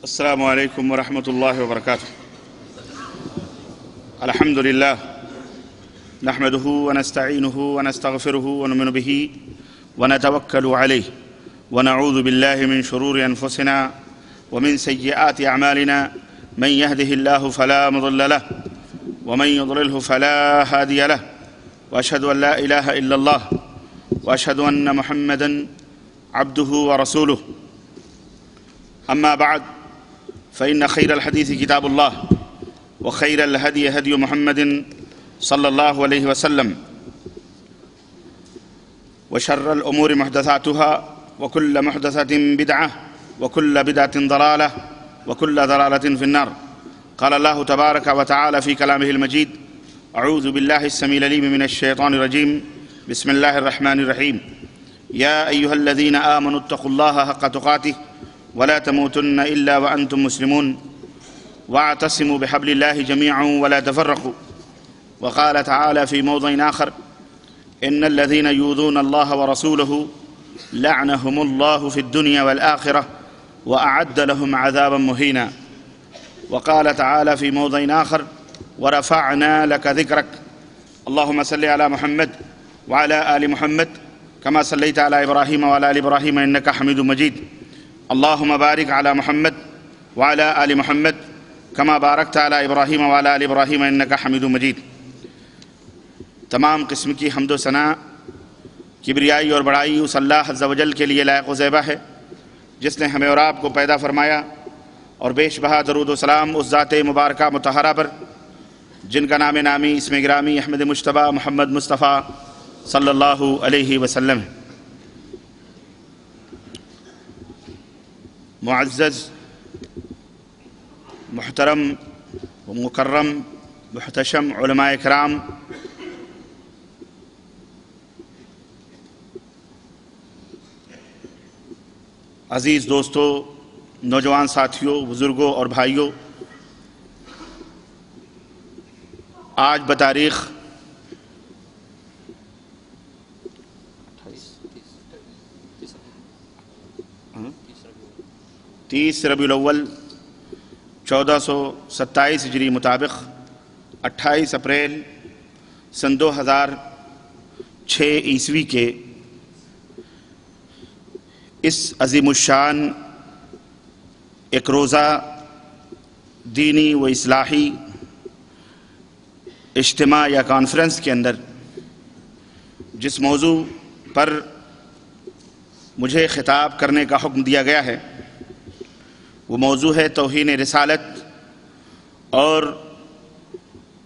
السلام علیکم ورحمۃ اللہ وبرکاتہ۔ الحمد للہ نحمده ونستعینه ونستغفره ونؤمن به ونتوکل علیہ ونعوذ باللہ من شرور انفسنا ومن سیئات اعمالنا من يهده الله فلا مضل له ومن يضلله فلا هادي له واشهد ان لا اله الا الله واشهد ان محمدا عبده ورسوله اما بعد فإن خير الحديث كتاب الله وخير الهدي هدي محمد صلى الله عليه وسلم وشر الأمور محدثاتها وكل محدثة بدعة وكل بدعة ضلالة وكل ضلالة في النار. قال الله تبارك وتعالى في كلامه المجيد: أعوذ بالله السميع العليم من الشيطان الرجيم. بسم الله الرحمن الرحيم. يا أيها الذين آمنوا اتقوا الله حق تقاته ولا تموتن إلا وأنتم مسلمون واعتصموا بحبل الله جميعا ولا تفرقوا. وقال تعالى في موضع آخر: إن الذين يؤذون الله ورسوله لعنهم الله في الدنيا والآخرة وأعد لهم عذابا مهينا. وقال تعالى في موضع آخر: ورفعنا لك ذكرك. اللهم صل على محمد وعلى آل محمد كما صليت على إبراهيم وعلى آل إبراهيم إنك حميد مجيد. اللهم بارك على محمد وعلى آل محمد كما باركت على إبراهيم وعلى آل إبراهيم إنك حميد مجيد. تمام قسم کی حمد و ثنا، کبریائی اور بڑائی اس اللہ عز و جل کے لیے لائق و زیبہ ہے جس نے ہمیں اور آپ کو پیدا فرمایا، اور بیش بہا درود و سلام اس ذات مبارکہ مطہرہ پر جن کا نام نامی اسم گرامی احمد مجتبیٰ محمد مصطفیٰ صلی اللہ علیہ وسلم ہے۔ معزز، محترم و مکرم محتشم علماء کرام، عزیز دوستو، نوجوان ساتھیوں، بزرگوں اور بھائیوں، آج بتاریخ 30 ربیع الاول 1427 ہجری مطابق 28 اپریل سن 2006 عیسوی کے اس عظیم الشان ایک روزہ دینی و اصلاحی اجتماع یا کانفرنس کے اندر جس موضوع پر مجھے خطاب کرنے کا حکم دیا گیا ہے وہ موضوع ہے توہین رسالت اور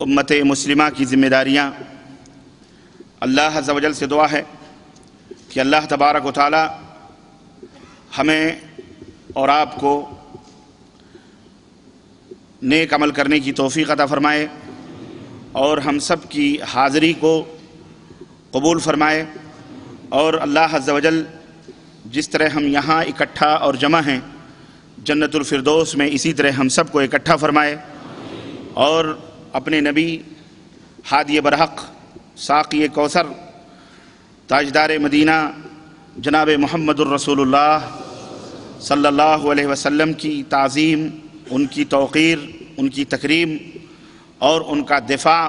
امت مسلمہ کی ذمہ داریاں۔ اللہ عز و جل سے دعا ہے کہ اللہ تبارک و تعالی ہمیں اور آپ کو نیک عمل کرنے کی توفیق عطا فرمائے اور ہم سب کی حاضری کو قبول فرمائے، اور اللہ عز و جل جس طرح ہم یہاں اکٹھا اور جمع ہیں جنت الفردوس میں اسی طرح ہم سب کو اکٹھا فرمائے، اور اپنے نبی ہادی برحق ساقی کوثر تاجدار مدینہ جناب محمد الرسول اللہ صلی اللہ علیہ وسلم کی تعظیم، ان کی توقیر، ان کی تکریم اور ان کا دفاع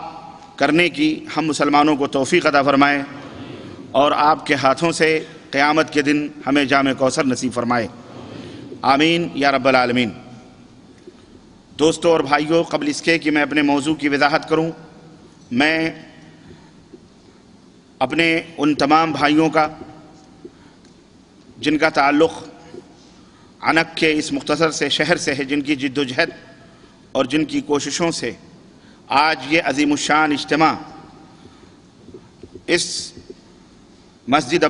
کرنے کی ہم مسلمانوں کو توفیق عطا فرمائے، اور آپ کے ہاتھوں سے قیامت کے دن ہمیں جام کوثر نصیب فرمائے، آمین یا رب العالمین۔ دوستوں اور بھائیوں، قبل اس کے کہ میں اپنے موضوع کی وضاحت کروں، میں اپنے ان تمام بھائیوں کا جن کا تعلق عنق کے اس مختصر سے شہر سے ہے، جن کی جد و جہد اور جن کی کوششوں سے آج یہ عظیم الشان اجتماع اس مسجد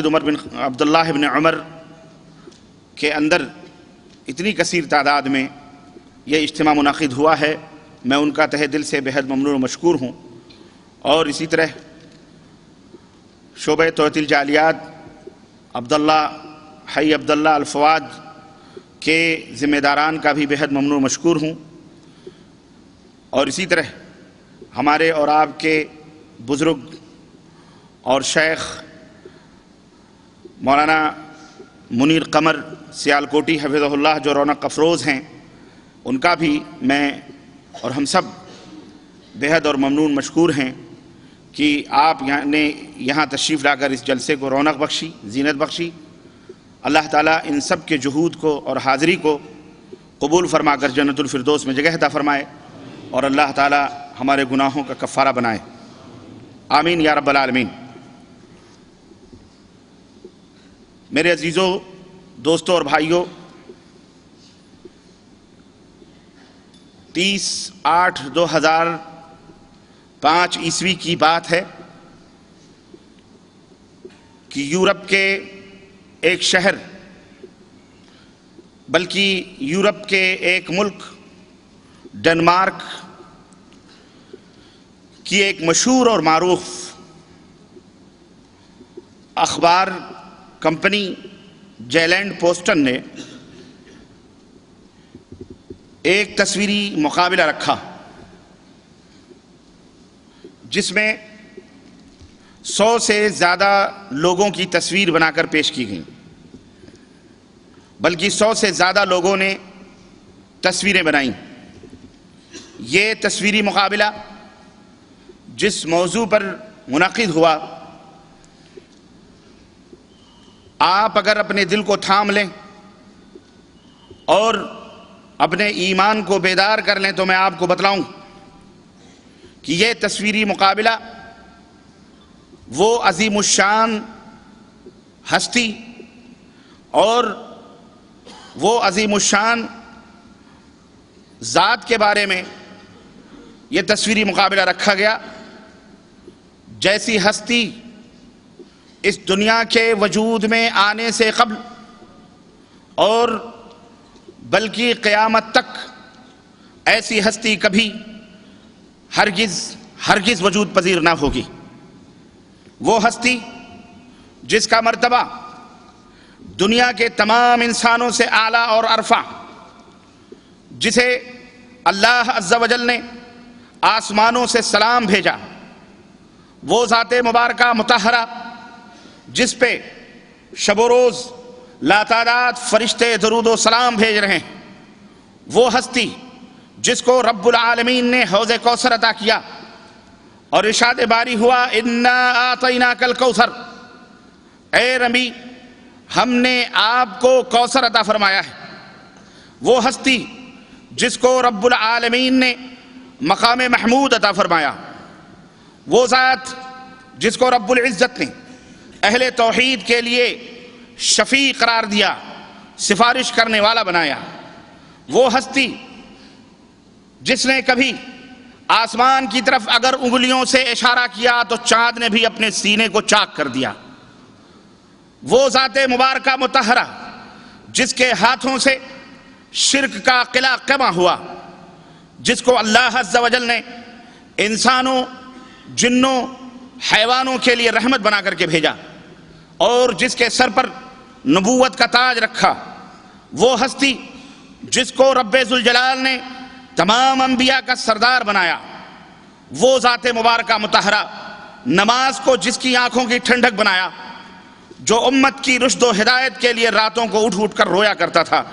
عمر بن عبداللہ بن عمر کے اندر اتنی کثیر تعداد میں یہ اجتماع منعقد ہوا ہے، میں ان کا تہ دل سے بہت ممنون و مشکور ہوں۔ اور اسی طرح شعبہ توعیت الجالیات عبداللہ الفواد کے ذمہ داران کا بھی بہت ممنون و مشکور ہوں، اور اسی طرح ہمارے اور آپ کے بزرگ اور شیخ مولانا منیر قمر سیالکوٹی حفظہ اللہ جو رونق افروز ہیں، ان کا بھی میں اور ہم سب بےحد اور ممنون مشکور ہیں کہ آپ نے یہاں تشریف لا کر اس جلسے کو رونق بخشی، زینت بخشی۔ اللہ تعالیٰ ان سب کے جہود کو اور حاضری کو قبول فرما کر جنت الفردوس میں جگہ عطا فرمائے، اور اللہ تعالیٰ ہمارے گناہوں کا کفارہ بنائے، آمین یا رب العالمین۔ میرے عزیزوں، دوستوں اور بھائیوں، 30/8/2005 عیسوی کی بات ہے کہ یورپ کے ایک شہر، بلکہ یورپ کے ایک ملک ڈنمارک کی ایک مشہور اور معروف اخبار کمپنی جیلینڈ پوسٹن نے ایک تصویری مقابلہ رکھا جس میں 100 سے زیادہ لوگوں کی تصویر بنا کر پیش کی گئی، بلکہ 100 سے زیادہ لوگوں نے تصویریں بنائیں۔ یہ تصویری مقابلہ جس موضوع پر منعقد ہوا، آپ اگر اپنے دل کو تھام لیں اور اپنے ایمان کو بیدار کر لیں تو میں آپ کو بتلاؤں کہ یہ تصویری مقابلہ وہ عظیم الشان ہستی اور وہ عظیم الشان ذات کے بارے میں یہ تصویری مقابلہ رکھا گیا جیسی ہستی اس دنیا کے وجود میں آنے سے قبل اور بلکہ قیامت تک ایسی ہستی کبھی ہرگز وجود پذیر نہ ہوگی۔ وہ ہستی جس کا مرتبہ دنیا کے تمام انسانوں سے اعلیٰ اور ارفع، جسے اللہ عز و جل نے آسمانوں سے سلام بھیجا، وہ ذات مبارکہ مطہرہ جس پہ شب و روز لاتعداد فرشتے درود و سلام بھیج رہے ہیں، وہ ہستی جس کو رب العالمین نے حوض کوثر عطا کیا اور ارشاد باری ہوا انا اعطیناک الکوثر، اے نبی ہم نے آپ کو کوثر عطا فرمایا ہے۔ وہ ہستی جس کو رب العالمین نے مقام محمود عطا فرمایا، وہ ذات جس کو رب العزت نے اہل توحید کے لیے شفیع قرار دیا، سفارش کرنے والا بنایا، وہ ہستی جس نے کبھی آسمان کی طرف اگر انگلیوں سے اشارہ کیا تو چاند نے بھی اپنے سینے کو چاک کر دیا، وہ ذات مبارکہ مطہرہ جس کے ہاتھوں سے شرک کا قلعہ قمع ہوا، جس کو اللہ عز و جل نے انسانوں، جنوں، حیوانوں کے لیے رحمت بنا کر کے بھیجا اور جس کے سر پر نبوت کا تاج رکھا، وہ ہستی جس کو رب ذوالجلال نے تمام انبیاء کا سردار بنایا، وہ ذات مبارکہ مطہرہ نماز کو جس کی آنکھوں کی ٹھنڈک بنایا، جو امت کی رشد و ہدایت کے لیے راتوں کو اٹھ اٹھ کر رویا کرتا تھا،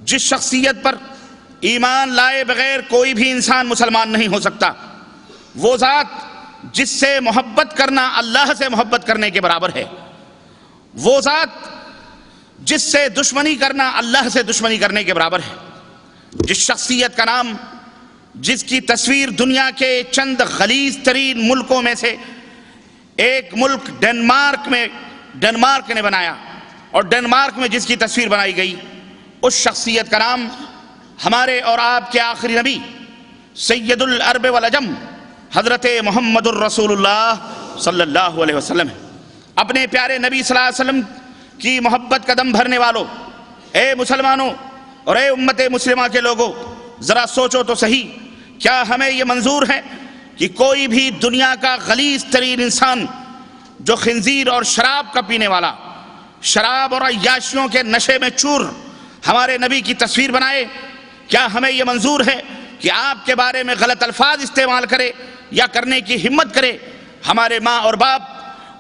جس شخصیت پر ایمان لائے بغیر کوئی بھی انسان مسلمان نہیں ہو سکتا، وہ ذات جس سے محبت کرنا اللہ سے محبت کرنے کے برابر ہے، وہ ذات جس سے دشمنی کرنا اللہ سے دشمنی کرنے کے برابر ہے، جس شخصیت کا نام، جس کی تصویر دنیا کے چند غلیظ ترین ملکوں میں سے ایک ملک ڈنمارک نے بنایا، اور ڈنمارک میں جس کی تصویر بنائی گئی، اس شخصیت کا نام ہمارے اور آپ کے آخری نبی سید العرب والعجم حضرت محمد الرسول اللہ صلی اللہ علیہ وسلم ہے۔ اپنے پیارے نبی صلی اللہ علیہ وسلم کی محبت کا دم بھرنے والوں، اے مسلمانوں اور اے امت مسلمہ کے لوگوں، ذرا سوچو تو صحیح، کیا ہمیں یہ منظور ہے کہ کوئی بھی دنیا کا غلیظ ترین انسان جو خنزیر اور شراب کا پینے والا، شراب اور عیاشیوں کے نشے میں چور ہمارے نبی کی تصویر بنائے؟ کیا ہمیں یہ منظور ہے کہ آپ کے بارے میں غلط الفاظ استعمال کرے یا کرنے کی ہمت کرے؟ ہمارے ماں اور باپ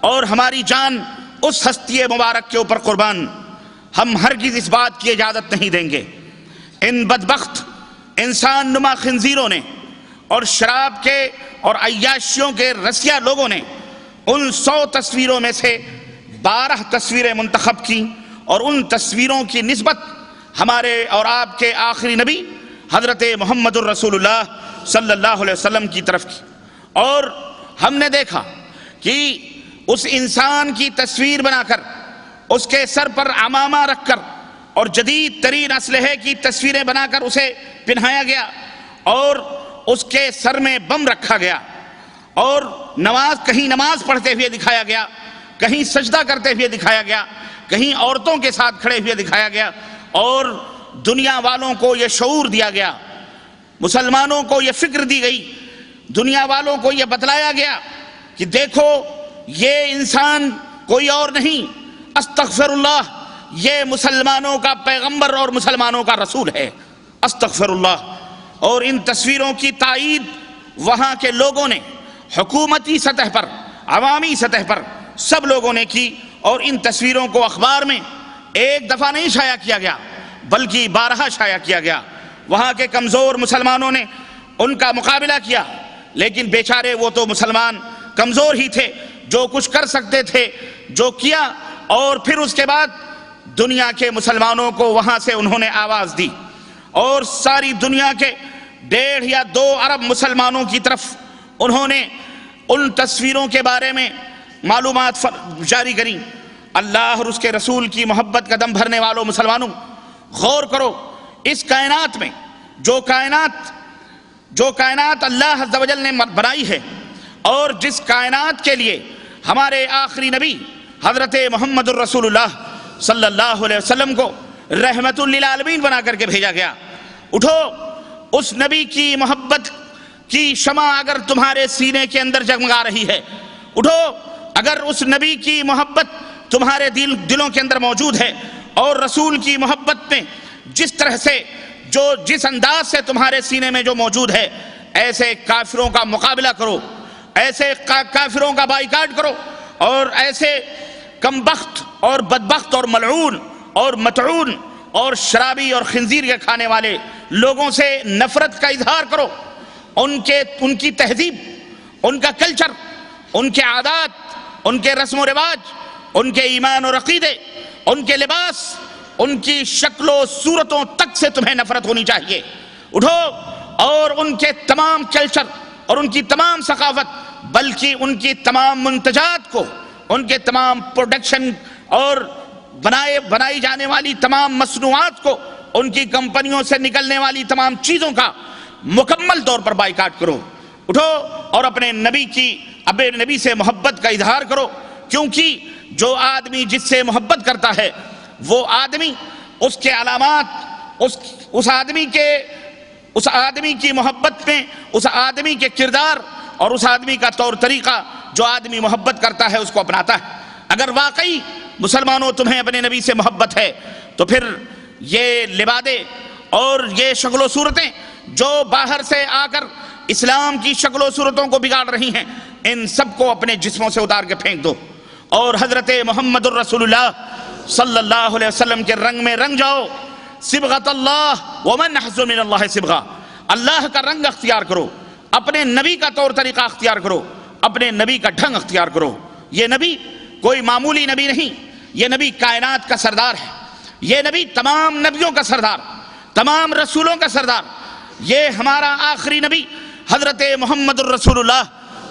اور ہماری جان اس ہستی مبارک کے اوپر قربان، ہم ہرگز اس بات کی اجازت نہیں دیں گے ان بدبخت انسان نما خنزیروں نے اور شراب کے اور عیاشیوں کے رسیا لوگوں نے ان 100 تصویروں میں سے 12 تصویریں منتخب کی اور ان تصویروں کی نسبت ہمارے اور آپ کے آخری نبی حضرت محمد الرسول اللہ صلی اللہ علیہ وسلم کی طرف کی. اور ہم نے دیکھا کہ اس انسان کی تصویر بنا کر اس کے سر پر عمامہ رکھ کر اور جدید ترین اسلحے کی تصویریں بنا کر اسے پہنایا گیا اور اس کے سر میں بم رکھا گیا اور کہیں نماز پڑھتے ہوئے دکھایا گیا, کہیں سجدہ کرتے ہوئے دکھایا گیا, کہیں عورتوں کے ساتھ کھڑے ہوئے دکھایا گیا اور دنیا والوں کو یہ شعور دیا گیا, مسلمانوں کو یہ فکر دی گئی, دنیا والوں کو یہ بتلایا گیا کہ دیکھو یہ انسان کوئی اور نہیں, استغفر اللہ, یہ مسلمانوں کا پیغمبر اور مسلمانوں کا رسول ہے, استغفر اللہ. اور ان تصویروں کی تائید وہاں کے لوگوں نے حکومتی سطح پر, عوامی سطح پر سب لوگوں نے کی اور ان تصویروں کو اخبار میں ایک دفعہ نہیں شائع کیا گیا بلکہ 12 شائع کیا گیا. وہاں کے کمزور مسلمانوں نے ان کا مقابلہ کیا, لیکن بیچارے وہ تو مسلمان کمزور ہی تھے, جو کچھ کر سکتے تھے جو کیا, اور پھر اس کے بعد دنیا کے مسلمانوں کو وہاں سے انہوں نے آواز دی اور ساری دنیا کے 1.5 یا 2 ارب مسلمانوں کی طرف انہوں نے ان تصویروں کے بارے میں معلومات جاری کریں. اللہ اور اس کے رسول کی محبت کا دم بھرنے والوں مسلمانوں, غور کرو, اس کائنات میں جو کائنات اللہ عز و جل نے بنائی ہے اور جس کائنات کے لیے ہمارے آخری نبی حضرت محمد الرسول اللہ صلی اللہ علیہ وسلم کو رحمت للعالمین بنا کر کے بھیجا گیا, اٹھو, اس نبی کی محبت کی شمع اگر تمہارے سینے کے اندر جگمگا رہی ہے, اٹھو, اگر اس نبی کی محبت تمہارے دلوں کے اندر موجود ہے اور رسول کی محبت میں جس طرح سے جس انداز سے تمہارے سینے میں جو موجود ہے, ایسے کافروں کا مقابلہ کرو, ایسے کافروں کا بائیکاٹ کرو اور ایسے کمبخت اور بدبخت اور ملعون اور مطعون اور شرابی اور خنزیر کے کھانے والے لوگوں سے نفرت کا اظہار کرو. ان کی تہذیب, ان کا کلچر, ان کے عادات, ان کے رسم و رواج, ان کے ایمان اور عقیدے, ان کے لباس, ان کی شکل و صورتوں تک سے تمہیں نفرت ہونی چاہیے. اٹھو اور ان کے تمام کلچر اور ان کی تمام ثقافت بلکہ ان کی تمام منتجات کو, ان کے تمام پروڈکشن اور بنائی جانے والی تمام مصنوعات کو, ان کی کمپنیوں سے نکلنے والی تمام چیزوں کا مکمل طور پر بائیکاٹ کرو. اٹھو اور اپنے نبی سے محبت کا اظہار کرو, کیونکہ جو آدمی جس سے محبت کرتا ہے وہ آدمی, اس کے علامات, اس آدمی کی محبت میں اس آدمی کے کردار اور اس آدمی کا طور طریقہ جو آدمی محبت کرتا ہے اس کو اپناتا ہے. اگر واقعی مسلمانوں تمہیں اپنے نبی سے محبت ہے تو پھر یہ لبادے اور یہ شکل و صورتیں جو باہر سے آ کر اسلام کی شکل و صورتوں کو بگاڑ رہی ہیں, ان سب کو اپنے جسموں سے اتار کے پھینک دو اور حضرت محمد الرسول اللہ صلی اللہ علیہ وسلم کے رنگ میں رنگ جاؤ. صبغۃ اللہ ومن احسن من اللہ صبغہ, اللہ کا رنگ اختیار کرو, اپنے نبی کا طور طریقہ اختیار کرو, اپنے نبی کا ڈھنگ اختیار کرو. یہ نبی کوئی معمولی نبی نہیں, یہ نبی کائنات کا سردار ہے, یہ نبی تمام نبیوں کا سردار, تمام رسولوں کا سردار, یہ ہمارا آخری نبی حضرت محمد الرسول اللہ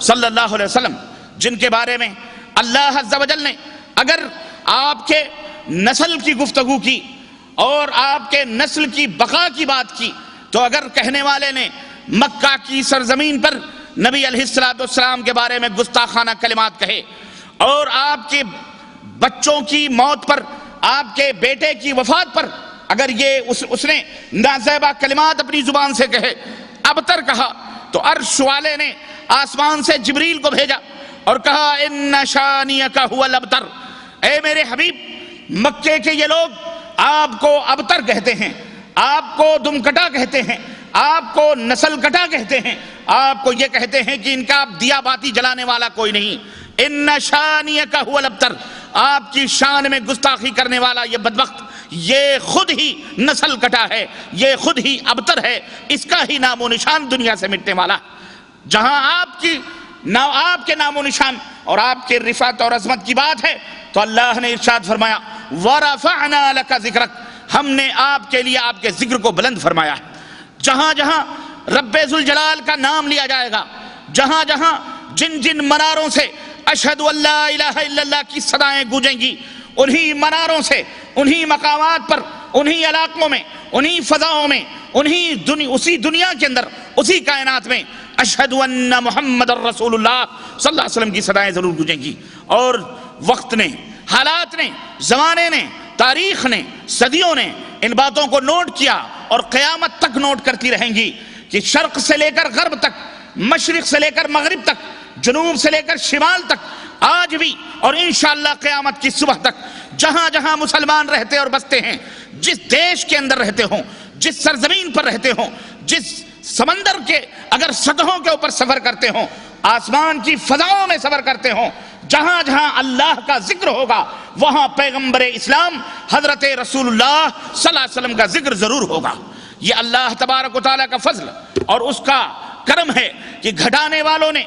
صلی اللہ علیہ وسلم, جن کے بارے میں اللہ عز و جل نے اگر آپ کے نسل کی گفتگو کی اور آپ کے نسل کی بقا کی بات کی تو اگر کہنے والے نے مکہ کی سرزمین پر نبی علیہ السلام کے بارے میں گستاخانہ کلمات کہے اور آپ کے بچوں کی موت پر, آپ کے بیٹے کی وفات پر اگر یہ اس نے نازیبہ کلمات اپنی زبان سے کہے, ابتر کہا, تو عرش والے نے آسمان سے جبریل کو بھیجا اور کہا ان شانیک هو الابتر, اے میرے حبیب مکے کے یہ لوگ آپ کو ابتر کہتے ہیں, آپ کو دمکٹا کہتے ہیں, آپ کو نسل کٹا کہتے ہیں, آپ کو یہ کہتے ہیں کہ ان کا دیا باتی جلانے والا کوئی نہیں. ان شانیک هو الابتر, آپ کی شان میں گستاخی کرنے والا یہ بدبخت یہ خود ہی نسل کٹا ہے، یہ خود ہی ابتر ہے، اس کا ہی نام و نشان دنیا سے مٹنے والا۔ جہاں آپ کے نام و نشان اور آپ کے رفعت اور عظمت کی بات ہے تو اللہ نے ارشاد فرمایا وَرَفَعْنَا لَكَ ذِكْرَكَ، ہم نے آپ کے لیے آپ کے ذکر کو بلند فرمایا ہے۔ جہاں جہاں رب ذوالجلال کا نام لیا جائے گا، جہاں جہاں جن جن مناروں سے اشہد ان لا الہ الا اللہ کی صدائیں گونجیں گی، انہی مناروں سے، انہی مقامات پر، انہی علاقوں میں، انہی فضاؤں میں، اسی دنیا کے اندر، اسی کائنات میں اشہد ان محمد الرسول اللہ صلی اللہ علیہ وسلم کی صدائیں ضرور گونجیں گی۔ اور وقت نے، حالات نے، زمانے نے، تاریخ نے، صدیوں نے ان باتوں کو نوٹ کیا اور قیامت تک نوٹ کرتی رہیں گی کہ شرق سے لے کر غرب تک، مشرق سے لے کر مغرب تک، جنوب سے لے کر شمال تک، آج بھی اور انشاءاللہ قیامت کی صبح تک جہاں جہاں مسلمان رہتے اور بستے ہیں، جس دیش کے اندر رہتے ہوں، جس سرزمین پر رہتے ہوں، جس سمندر کے اگر سطحوں کے اوپر سفر کرتے ہوں، آسمان کی فضاؤں میں سفر کرتے ہوں، جہاں جہاں اللہ کا ذکر ہوگا وہاں پیغمبر اسلام حضرت رسول اللہ صلی اللہ علیہ وسلم کا ذکر ضرور ہوگا۔ یہ اللہ تبارک و تعالیٰ کا فضل اور اس کا کرم ہے کہ گھٹانے والوں نے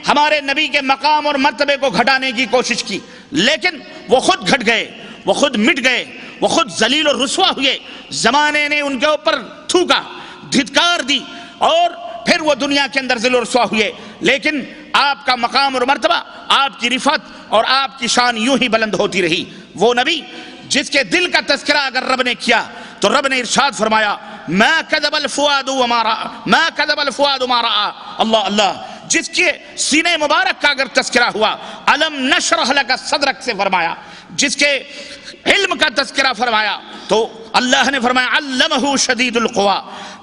ہمارے نبی کے مقام اور مرتبے کو گھٹانے کی کوشش کی، لیکن وہ خود گھٹ گئے، وہ خود مٹ گئے، وہ خود ذلیل و رسوا ہوئے۔ زمانے نے ان کے اوپر تھوکا، دھتکار دی اور پھر وہ دنیا کے اندر ذلیل و رسوا ہوئے، لیکن آپ کا مقام اور مرتبہ، آپ کی رفعت اور آپ کی شان یوں ہی بلند ہوتی رہی۔ وہ نبی جس کے دل کا تذکرہ اگر رب نے کیا تو رب نے ارشاد فرمایا ما کذب الفؤاد وما رأى، ما کذب الفؤاد ما رأى، اللہ اللہ۔ جس کے سینے مبارک کا اگر تذکرہ ہوا، الم نشرح لک صدرک سے فرمایا، جس کے علم کا تذکرہ فرمایا تو اللہ نے فرمایا علمہ شدید القویٰ،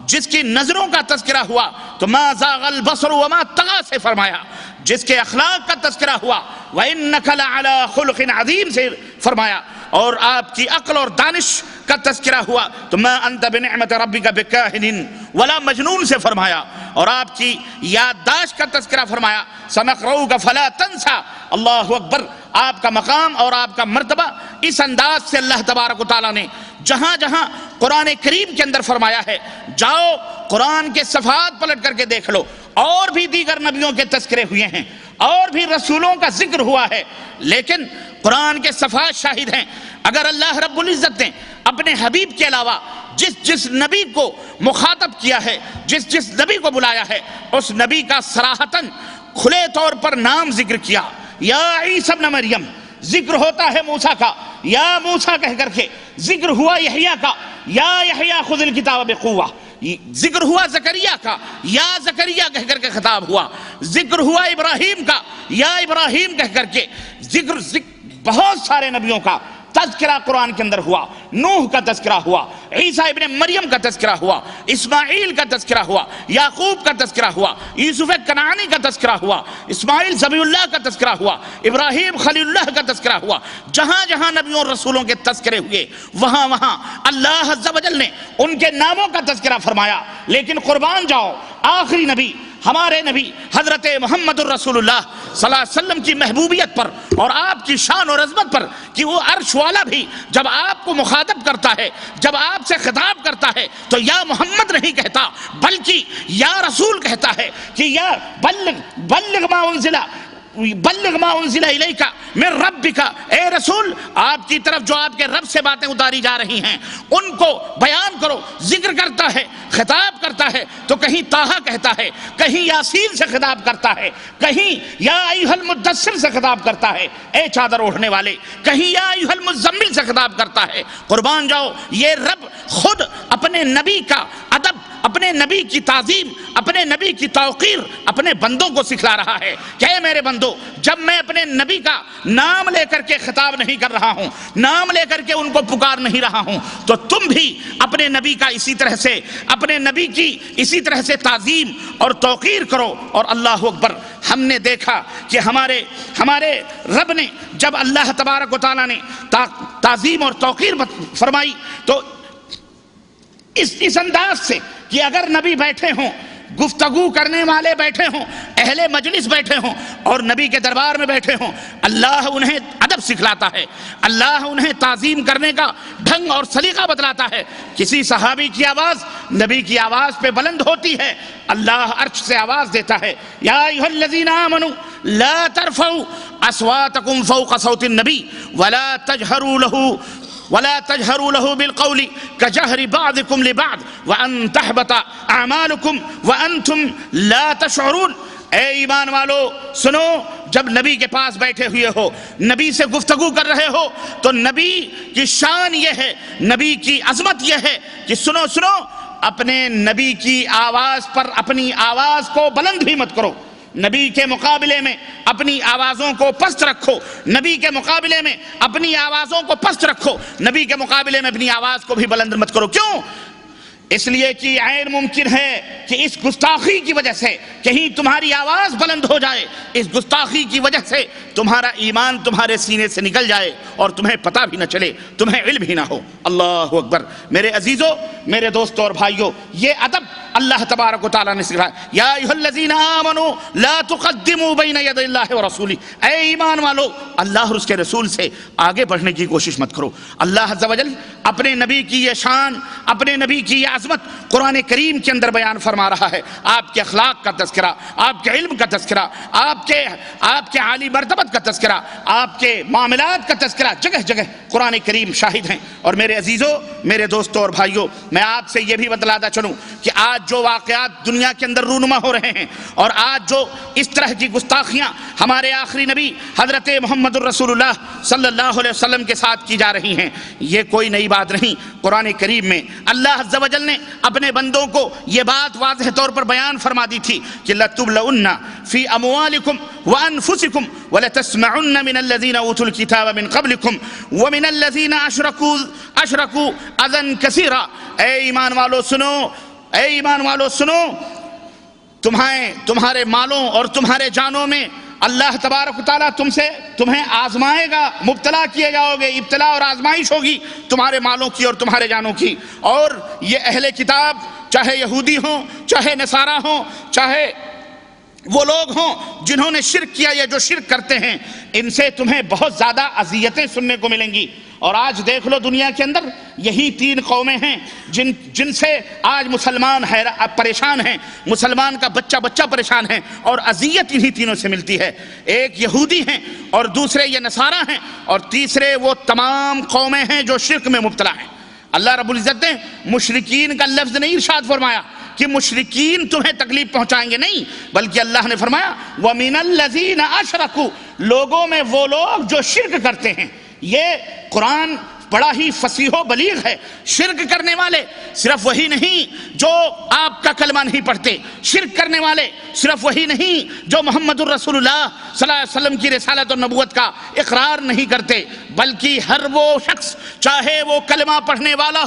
جس کی نظروں کا تذکرہ ہوا تو ما زاغ البصر وما طغى سے فرمایا، جس کے اخلاق کا تذکرہ ہوا وَإِنَّكَ لَعَلَىٰ خُلُقٍ عَظِيمٍ سے فرمایا، اور آپ کی عقل اور دانش کا تذکرہ ہوا تو مَا أَنْتَ بِنِعْمَةِ رَبِّكَ بِكَاهِنٍ وَلَا مجنون سے فرمایا، اور آپ کی یادداشت کا تذکرہ فرمایا سَنَقْرَؤُكَ فَلَا تَنْسَى۔ اللہ اکبر۔ آپ کا مقام اور آپ کا مرتبہ اس انداز سے اللہ تبارک و تعالیٰ نے جہاں جہاں قرآن کریم کے اندر فرمایا ہے، جاؤ قرآن کے صفحات پلٹ کر کے دیکھ لو، اور بھی دیگر نبیوں کے تذکرے ہوئے ہیں اور بھی رسولوں کا ذکر ہوا ہے، لیکن قرآن کے صفحات شاہد ہیں۔ اگر اللہ رب العزت نے اپنے حبیب کے علاوہ جس جس نبی کو مخاطب کیا ہے، جس جس نبی کو بلایا ہے، اس نبی کا صراحتاً کھلے طور پر نام ذکر کیا، یا عیسی ابن مریم، ذکر ہوتا ہے موسیٰ کا یا موسیٰ کہہ کر کے، ذکر ہوا یحییٰ کا یا یحییٰ خذ الکتاب بقوہ، ذکر ہوا زکریا کا یا زکریا کہہ کر کے خطاب ہوا، ذکر ہوا ابراہیم کا یا ابراہیم کہہ کر کے، ذکر بہت سارے نبیوں کا تذکرہ قرآن کے اندر ہوا۔ نوح کا تذکرہ ہوا، عیسیٰ ابن مریم کا تذکرہ ہوا، اسماعیل کا تذکرہ ہوا، یعقوب کا تذکرہ ہوا، یوسف کنعانی کا تذکرہ ہوا، اسماعیل ذبیح اللہ کا تذکرہ ہوا، ابراہیم خلیل اللہ کا تذکرہ ہوا۔ جہاں جہاں نبیوں اور رسولوں کے تذکرے ہوئے وہاں وہاں اللہ عز و جل نے ان کے ناموں کا تذکرہ فرمایا، لیکن قربان جاؤ آخری نبی ہمارے نبی حضرت محمد الرسول اللہ صلی اللہ علیہ وسلم کی محبوبیت پر اور آپ کی شان اور عظمت پر کہ وہ عرش والا بھی جب آپ کو مخاطب کرتا ہے، جب آپ سے خطاب کرتا ہے تو یا محمد نہیں کہتا بلکہ یا رسول کہتا ہے کہ یا بلغ ما انزل الیک من ربک، اے رسول آپ کی طرف جو آپ کے رب سے باتیں اتاری جا رہی ہیں ان کو بیان کرو۔ ذکر کرتا ہے، خطاب کرتا ہے تو کہیں طٰہٰ کہتا ہے، کہیں یاسین سے خطاب کرتا ہے، کہیں یا ایھا المدثر سے خطاب کرتا ہے اے چادر اوڑھنے والے، کہیں یا ایھا المزمل سے خطاب کرتا ہے۔ قربان جاؤ، یہ رب خود اپنے نبی کا ادب، اپنے نبی کی تعظیم، اپنے نبی کی توقیر اپنے بندوں کو سکھلا رہا ہے کہ اے میرے بندو، جب میں اپنے نبی کا نام لے کر کے خطاب نہیں کر رہا ہوں، نام لے کر کے ان کو پکار نہیں رہا ہوں، تو تم بھی اپنے نبی کا اسی طرح سے، اپنے نبی کی اسی طرح سے تعظیم اور توقیر کرو۔ اور اللہ اکبر، ہم نے دیکھا کہ ہمارے رب نے جب اللہ تبارک و تعالیٰ نے تعظیم اور توقیر فرمائی تو اس انداز سے کہ اگر نبی بیٹھے ہوں گفتگو کرنے والے بیٹھے ہوں، اہل مجلس بیٹھے ہوں اور نبی کے دربار میں بیٹھے ہوں، اللہ انہیں ادب سکھلاتا ہے، اللہ انہیں تعظیم کرنے کا ڈھنگ اور سلیقہ بتلاتا ہے۔ کسی صحابی کی آواز نبی کی آواز پہ بلند ہوتی ہے، اللہ عرش سے آواز دیتا ہے، یا ایھا الذین آمنوا لا ترفعوا اصواتکم فوق صوت النبی ولا تجهروا له بالقول كجهر بعضكم لبعض وان تحبط اعمالكم وانتم لا تشعرون۔ اے ایمان والو سنو، جب نبی کے پاس بیٹھے ہوئے ہو، نبی سے گفتگو کر رہے ہو، تو نبی کی شان یہ ہے، نبی کی عظمت یہ ہے کہ سنو اپنے نبی کی آواز پر اپنی آواز کو بلند بھی مت کرو، نبی کے مقابلے میں اپنی آوازوں کو پست رکھو، نبی کے مقابلے میں اپنی آوازوں کو پست رکھو، نبی کے مقابلے میں اپنی آواز کو بھی بلند مت کرو۔ کیوں؟ اس لیے کہ عین ممکن ہے کہ اس گستاخی کی وجہ سے کہیں تمہاری آواز بلند ہو جائے، اس گستاخی کی وجہ سے تمہارا ایمان تمہارے سینے سے نکل جائے اور تمہیں پتہ بھی نہ چلے، تمہیں علم بھی نہ ہو۔ اللہ اکبر۔ میرے عزیزوں، میرے دوستوں اور بھائیوں، یہ ادب اللہ تبارک و تعالیٰ نے سکھایا۔ یا ایھا الذین آمنوا لا تقدموا بین یدی اللہ ورسولہ، اے ایمان والو اللہ اور اس کے رسول سے آگے بڑھنے کی کوشش مت کرو۔ اللہ عز و جل اپنے نبی کی یہ شان، اپنے نبی کی یہ عظمت قرآن کریم کے اندر بیان فرما رہا ہے۔ آپ کے اخلاق کا تذکرہ، آپ کے علم کا تذکرہ، آپ کے عالی مرتبت کا تذکرہ، آپ کے معاملات کا تذکرہ جگہ جگہ قرآن کریم شاہد ہیں۔ اور میرے عزیزوں، میرے دوستوں اور بھائیوں، میں آپ سے یہ بھی بتلاتا چلوں کہ آج جو واقعات دنیا کے اندر رونما ہو رہے ہیں اور آج جو اس طرح کی گستاخیاں ہمارے آخری نبی حضرت محمد الرسول اللہ صلی اللہ علیہ وسلم کے ساتھ کی جا رہی ہیں، یہ کوئی نئی بات نہیں۔ قرآن کریم میں اللہ عز و جل نے اپنے بندوں کو یہ بات واضح طور پر بیان فرما دی تھی کہ لَتُبْلَوُنَّ فِي أَمْوَالِكُمْ وَأَنفُسِكُمْ وَلَتَسْمَعُنَّ مِنَ الَّذِينَ أُوتُوا الْكِتَابَ مِنْ قَبْلِكُمْ وَمِنَ الَّذِينَ أَشْرَكُوا أَذًى كَثِيرًا۔ اے ایمان والو سنو، اے ایمان والو سنو، تمہارے مالوں اور تمہارے جانوں میں اللہ تبارک و تعالیٰ تمہیں آزمائے گا، مبتلا کیے جاؤ گے، ابتلا اور آزمائش ہوگی تمہارے مالوں کی اور تمہارے جانوں کی۔ اور یہ اہل کتاب چاہے یہودی ہوں، چاہے نصارہ ہوں، چاہے وہ لوگ ہوں جنہوں نے شرک کیا یا جو شرک کرتے ہیں، ان سے تمہیں بہت زیادہ اذیتیں سننے کو ملیں گی۔ اور آج دیکھ لو دنیا کے اندر یہی تین قومیں ہیں جن سے آج مسلمان پریشان ہیں، مسلمان کا بچہ پریشان ہے، اور اذیت انہی تینوں سے ملتی ہے۔ ایک یہودی ہیں، اور دوسرے یہ نصارہ ہیں، اور تیسرے وہ تمام قومیں ہیں جو شرک میں مبتلا ہیں۔ اللہ رب العزت نے مشرکین کا لفظ نہیں ارشاد فرمایا کہ مشرکین تمہیں تکلیف پہنچائیں گے، نہیں، بلکہ اللہ نے فرمایا وَمِنَ الَّذِينَ أَشْرَكُوا، لوگوں میں وہ لوگ جو شرک کرتے ہیں۔ یہ قرآن بڑا ہی فصیح و بلیغ ہے۔ شرک کرنے والے صرف وہی نہیں جو آپ کا کلمہ نہیں پڑھتے، شرک کرنے والے صرف وہی نہیں جو محمد الرسول اللہ صلی اللہ علیہ وسلم کی رسالت اور نبوت کا اقرار نہیں کرتے، بلکہ ہر وہ شخص چاہے وہ کلمہ پڑھنے والا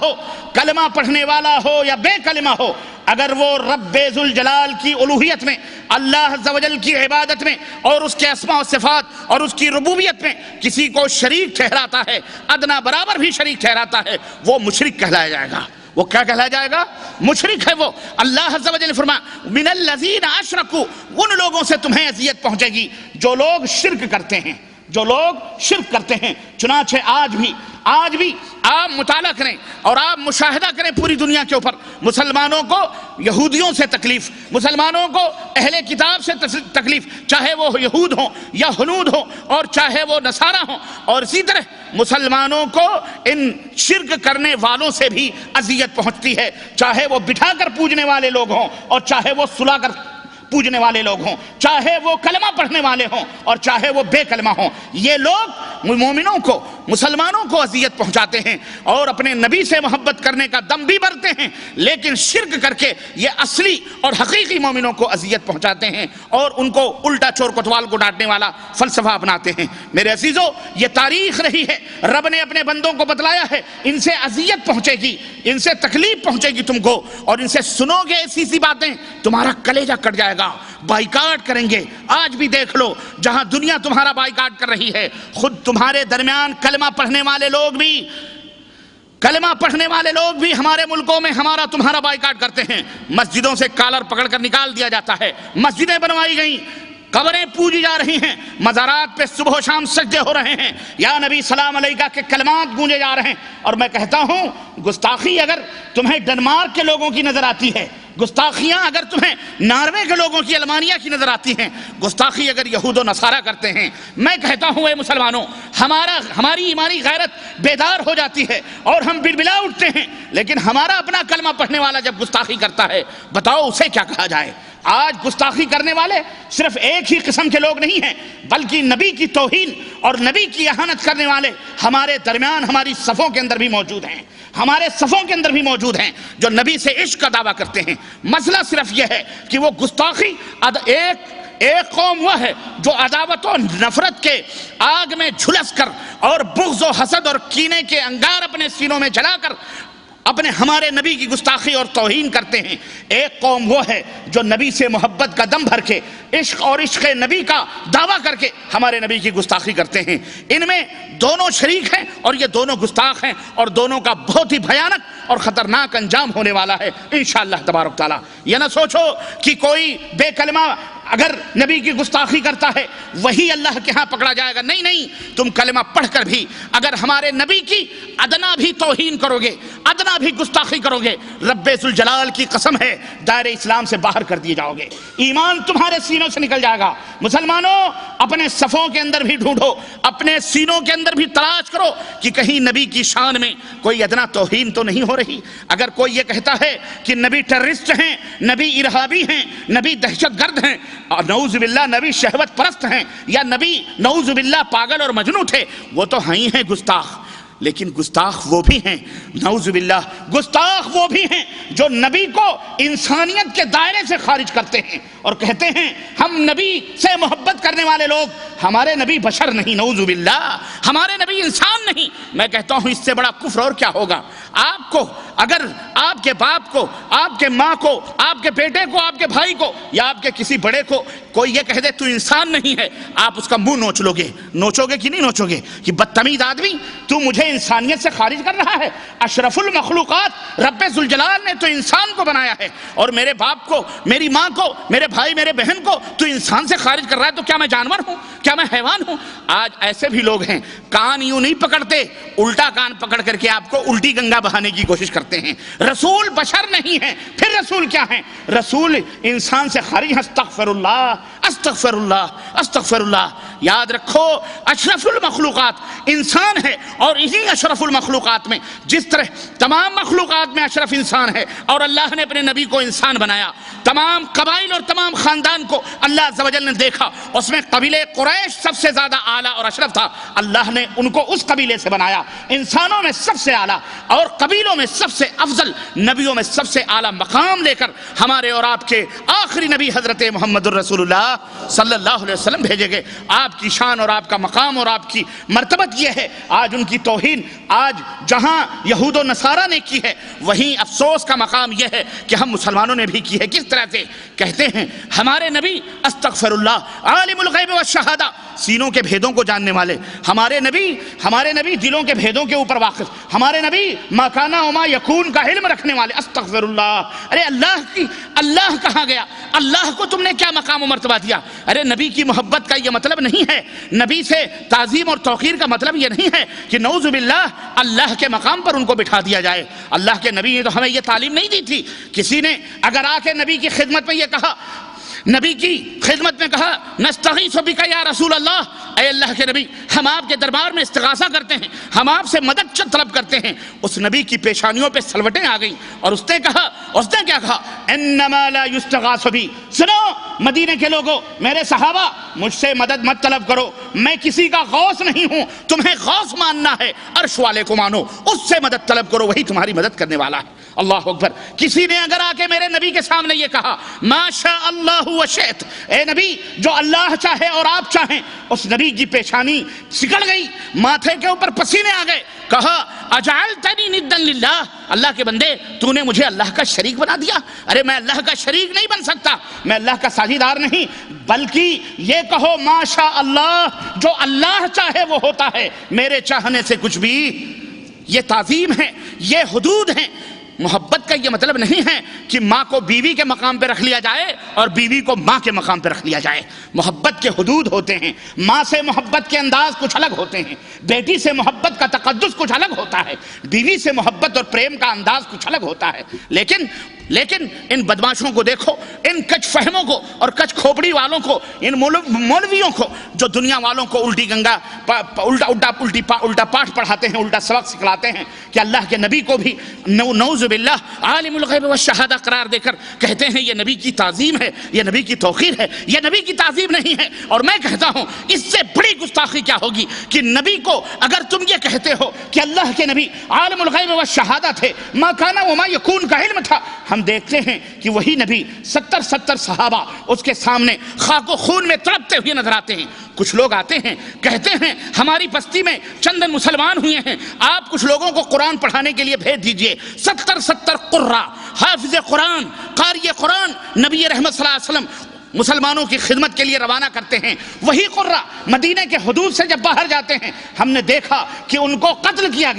ہو یا بے کلمہ ہو، اگر وہ رب ذوالجلال کی الوہیت میں، اللہ عز و جل کی عبادت میں اور اس کے اسماء و صفات اور اس کی ربوبیت میں کسی کو شریک ٹھہراتا ہے، ادنا برابر بھی شریک ٹھہراتا ہے، وہ مشرک کہلایا جائے گا۔ وہ کیا کہلایا جائے گا؟ مشرک ہے وہ۔ اللہ عز و جل نے فرمایا من الذین اشرکوا، ان لوگوں سے تمہیں اذیت پہنچے گی جو لوگ شرک کرتے ہیں، جو لوگ شرک کرتے ہیں۔ چنانچہ آج بھی آپ مطالعہ کریں اور آپ مشاہدہ کریں پوری دنیا کے اوپر، مسلمانوں کو یہودیوں سے تکلیف، مسلمانوں کو اہل کتاب سے تکلیف، چاہے وہ یہود ہوں یا ہنود ہوں اور چاہے وہ نصارہ ہوں، اور اسی طرح مسلمانوں کو ان شرک کرنے والوں سے بھی اذیت پہنچتی ہے، چاہے وہ بٹھا کر پوجنے والے لوگ ہوں اور چاہے وہ سلا کر پوجنے والے لوگ ہوں، چاہے وہ کلمہ پڑھنے والے ہوں اور چاہے وہ بے کلمہ ہوں۔ یہ لوگ مومنوں کو، مسلمانوں کو اذیت پہنچاتے ہیں اور اپنے نبی سے محبت کرنے کا دم بھی بھرتے ہیں، لیکن شرک کر کے یہ اصلی اور حقیقی مومنوں کو اذیت پہنچاتے ہیں اور ان کو الٹا چور کوتوال کو ڈانٹنے والا فلسفہ اپناتے ہیں۔ میرے عزیزو، یہ تاریخ رہی ہے، رب نے اپنے بندوں کو بتلایا ہے ان سے اذیت پہنچے گی، ان سے تکلیف پہنچے گی تم کو، اور ان سے سنو گے ایسی سی باتیں تمہارا کلیجہ کٹ جائے گا، بائیکاٹ کریں گے۔ آج بھی دیکھ لو جہاں دنیا تمہارا بائیکاٹ کر رہی ہے، خود تمہارے درمیان کلمہ پڑھنے والے لوگ بھی کلمہ پڑھنے والے لوگ بھی ہمارے ملکوں میں ہمارا تمہارا بائیکاٹ کرتے ہیں، مسجدوں سے کالر پکڑ کر نکال دیا جاتا ہے، مسجدیں بنوائی گئیں، قبریں پوجی جا رہی ہیں، مزارات پہ صبح و شام سجدے ہو رہے ہیں، یا نبی سلام علیکہ کے کلمات گونجے جا رہے ہیں۔ اور میں کہتا ہوں گستاخی اگر تمہیں ڈنمارک کے لوگوں کی نظر آتی ہے، گستاخیاں اگر تمہیں ناروے کے لوگوں کی، المانیہ کی نظر آتی ہیں، گستاخی اگر یہود و نصارہ کرتے ہیں، میں کہتا ہوں اے مسلمانوں، ہماری ایمانی غیرت بیدار ہو جاتی ہے اور ہم بلبلا اٹھتے ہیں، لیکن ہمارا اپنا کلمہ پڑھنے والا جب گستاخی کرتا ہے، بتاؤ اسے کیا کہا جائے؟ آج گستاخی کرنے والے صرف ایک ہی قسم کے لوگ نہیں ہیں، بلکہ نبی کی توہین اور نبی کی اہانت کرنے والے ہمارے درمیان، ہماری صفوں کے اندر بھی موجود ہیں، ہمارے صفوں کے اندر بھی موجود ہیں، جو نبی سے عشق کا دعویٰ کرتے ہیں۔ مسئلہ صرف یہ ہے کہ وہ گستاخی ایک قوم وہ ہے جو عداوت و نفرت کے آگ میں جھلس کر اور بغض و حسد اور کینے کے انگار اپنے سینوں میں جلا کر ہمارے نبی کی گستاخی اور توہین کرتے ہیں۔ ایک قوم وہ ہے جو نبی سے محبت کا دم بھر کے عشق اور عشق نبی کا دعویٰ کر کے ہمارے نبی کی گستاخی کرتے ہیں۔ ان میں دونوں شریک ہیں اور یہ دونوں گستاخ ہیں، اور دونوں کا بہت ہی بھیانک اور خطرناک انجام ہونے والا ہے انشاءاللہ تبارک تعالیٰ۔ یہ نہ سوچو کہ کوئی بے کلمہ اگر نبی کی گستاخی کرتا ہے وہی اللہ کے ہاں پکڑا جائے گا، نہیں، تم کلمہ پڑھ کر بھی اگر ہمارے نبی کی ادنا بھی توہین کرو گے، ادنا بھی گستاخی کرو گے، رب ذوالجلال کی قسم ہے دائرے اسلام سے باہر کر دیے جاؤ گے، ایمان تمہارے سینوں سے نکل جائے گا۔ مسلمانوں، اپنے صفوں کے اندر بھی ڈھونڈو، اپنے سینوں کے اندر بھی تلاش کرو کہ کہیں نبی کی شان میں کوئی ادنا توہین تو نہیں ہو رہی۔ اگر کوئی یہ کہتا ہے کہ نبی ٹیررسٹ ہیں، نبی ارہابی ہیں، نبی دہشت گرد ہیں، اور نعوذ باللہ نبی شہوت پرست ہیں، یا نبی نعوذ باللہ پاگل اور مجنون تھے، وہ تو ہی ہیں گستاخ۔ لیکن گستاخ وہ بھی ہیں، نعوذ باللہ گستاخ وہ بھی ہیں جو نبی کو انسانیت کے دائرے سے خارج کرتے ہیں اور کہتے ہیں ہم نبی سے محبت کرنے والے لوگ، ہمارے نبی بشر نہیں، نعوذ باللہ ہمارے نبی انسان نہیں۔ میں کہتا ہوں اس سے بڑا کفر اور کیا ہوگا؟ آپ کو اگر آپ کے باپ کو، آپ کے ماں کو، آپ کے بیٹے کو، آپ کے بھائی کو، یا آپ کے کسی بڑے کو کوئی یہ کہہ دے تو انسان نہیں ہے، آپ اس کا منہ نوچ لو گے؟ نوچو گے کہ نہیں نوچو گے کہ بدتمیز آدمی تو مجھے انسانیت سے خارج کر رہا ہے؟ اشرف المخلوقات رب ذوالجلال نے تو انسان کو بنایا ہے، اور میرے باپ کو، میری ماں کو، میرے بھائی، میرے بہن کو تو انسان سے خارج کر رہا ہے، تو کیا میں جانور ہوں؟ کیا میں حیوان ہوں؟ آج ایسے بھی لوگ ہیں، کان یوں نہیں پکڑتے، الٹا کان پکڑ کر کے آپ کو الٹی گنگا بہانے کی کوشش کرتے ہیں۔ رسول بشر نہیں ہیں، پھر رسول کیا ہیں؟ رسول انسان سے خارج۔ استغفر اللہ، استغفر اللہ، استغفر اللہ۔ یاد رکھو اشرف المخلوقات انسان ہے، اور اسی اشرف المخلوقات میں جس طرح تمام مخلوقات میں اشرف انسان ہے اور اللہ نے اپنے نبی کو انسان بنایا، تمام قبائل اور تمام خاندان کو اللہ عز و جل نے دیکھا، اس میں قبیلے قریش سب سے زیادہ اعلیٰ اور اشرف تھا، اللہ نے ان کو اس قبیلے سے بنایا، انسانوں میں سب سے اعلیٰ اور قبیلوں میں سب سے افضل، نبیوں میں سب سے اعلیٰ مقام لے کر ہمارے اور آپ کے آخری نبی حضرت محمد الرسول اللہ صلی اللہ علیہ وسلم بھیجے گئے۔ آپ کی شان اور آپ کا مقام اور آپ کی مرتبت یہ ہے۔ آج ان کی توہین آج جہاں یہود و نصارہ نے کی ہے، وہیں افسوس کا مقام یہ ہے کہ ہم مسلمانوں نے بھی کی ہے۔ کس طرح سے کہتے ہیں ہمارے نبی استغفر اللہ عالم الغیب والشہادہ، سینوں کے بھیدوں کو جاننے والے، ہمارے نبی دلوں کے بھیدوں کے اوپر واقف، ہمارے نبی ما کان وما یکون کا علم رکھنے والے۔ استغفر اللہ، ارے اللہ کہاں گیا؟ اللہ کو تم نے کیا مقام و مرتبہ دیا؟ ارے نبی کی محبت کا یہ مطلب نہیں ہے، نبی سے تعظیم اور توقیر کا مطلب یہ نہیں ہے کہ نعوذ باللہ اللہ کے مقام پر ان کو بٹھا دیا جائے۔ اللہ کے نبی نے تو ہمیں یہ تعلیم نہیں دی تھی۔ کسی نے اگر آ کے نبی کی خدمت میں یہ کہا، نبی کی خدمت میں کہا نستغیث بک یا رسول اللہ، اے اللہ کے نبی ہم آپ کے دربار میں استغاثہ کرتے ہیں، ہم آپ سے مدد طلب کرتے ہیں، اس نبی کی پیشانیوں پہ سلوٹیں آ گئیں اور اس نے کیا کہا؟ انما لا یستغاث بی، سنو مدینے کے لوگوں، میرے صحابہ، مجھ سے مدد مت طلب کرو، میں کسی کا غوث نہیں ہوں، تمہیں غوث ماننا ہے عرش والے کو مانو، اس سے مدد طلب کرو، وہی تمہاری مدد کرنے والا ہے۔ اللہ اکبر۔ کسی نے اگر آ کے میرے نبی کے سامنے یہ کہا ما شاء اللہ وشئت، اے نبی جو اللہ چاہے اور آپ چاہیں، اس نبی کی پیشانی سکڑ گئی، ماتھے کے اوپر پسینے آ گئے، کہا اجعلتنی ندا للہ، اللہ کے بندے تو نے مجھے اللہ کا شریک بنا دیا۔ ارے میں اللہ کا شریک نہیں بن سکتا، میں اللہ کا ساجیدار نہیں، بلکہ یہ کہو ما شاء اللہ، جو اللہ چاہے وہ ہوتا ہے، میرے چاہنے سے کچھ بھی یہ تعظیم ہے، یہ حدود ہیں۔ محبت کا یہ مطلب نہیں ہے کہ ماں کو بیوی کے مقام پہ رکھ لیا جائے اور بیوی کو ماں کے مقام پہ رکھ لیا جائے۔ محبت کے حدود ہوتے ہیں، ماں سے محبت کے انداز کچھ الگ ہوتے ہیں، بیٹی سے محبت کا تقدس کچھ الگ ہوتا ہے، بیوی سے محبت اور پریم کا انداز کچھ الگ ہوتا ہے۔ لیکن ان بدماشوں کو دیکھو، ان کچھ فہموں کو اور کچھ کھوپڑی والوں کو، ان مولویوں کو جو دنیا والوں کو الٹی گنگا الٹا پاٹھ پڑھاتے ہیں، الٹا سبق سکھلاتے ہیں کہ اللہ کے نبی کو بھی نعوذ باللہ عالم الغیب والشہادہ قرار دے کر کہتے ہیں یہ نبی کی تعظیم ہے، یہ نبی کی توقیر ہے، یہ نبی کی تعظیم نہیں ہے۔ اور میں کہتا ہوں اس سے بڑی گستاخی کیا ہوگی کہ نبی کو اگر تم یہ کہتے ہو کہ اللہ کے نبی عالم الغیب والشہادہ تھے، ما کان وما یکون کا علم تھا، ہم دیکھتے ہیں کہ وہی نبی 70 صحابہ اس کے سامنے خاک و خون میں تڑپتے ہوئے نظر آتے ہیں۔ کچھ لوگ آتے ہیں کہتے ہیں ہماری بستی میں چند مسلمان ہوئے ہیں، آپ کچھ لوگوں کو قرآن پڑھانے کے لیے بھیج دیجئے۔ 70 قرآ، حافظ قرآن، قاری قرآن نبی رحمت صلی اللہ علیہ وسلم مسلمانوں کی خدمت کے لیے روانہ کرتے ہیں۔ وہی قرہ مدینہ کے حدود سے جب باہر جاتے ہیں، ہم نے دیکھا کہ ان کو قتل کیا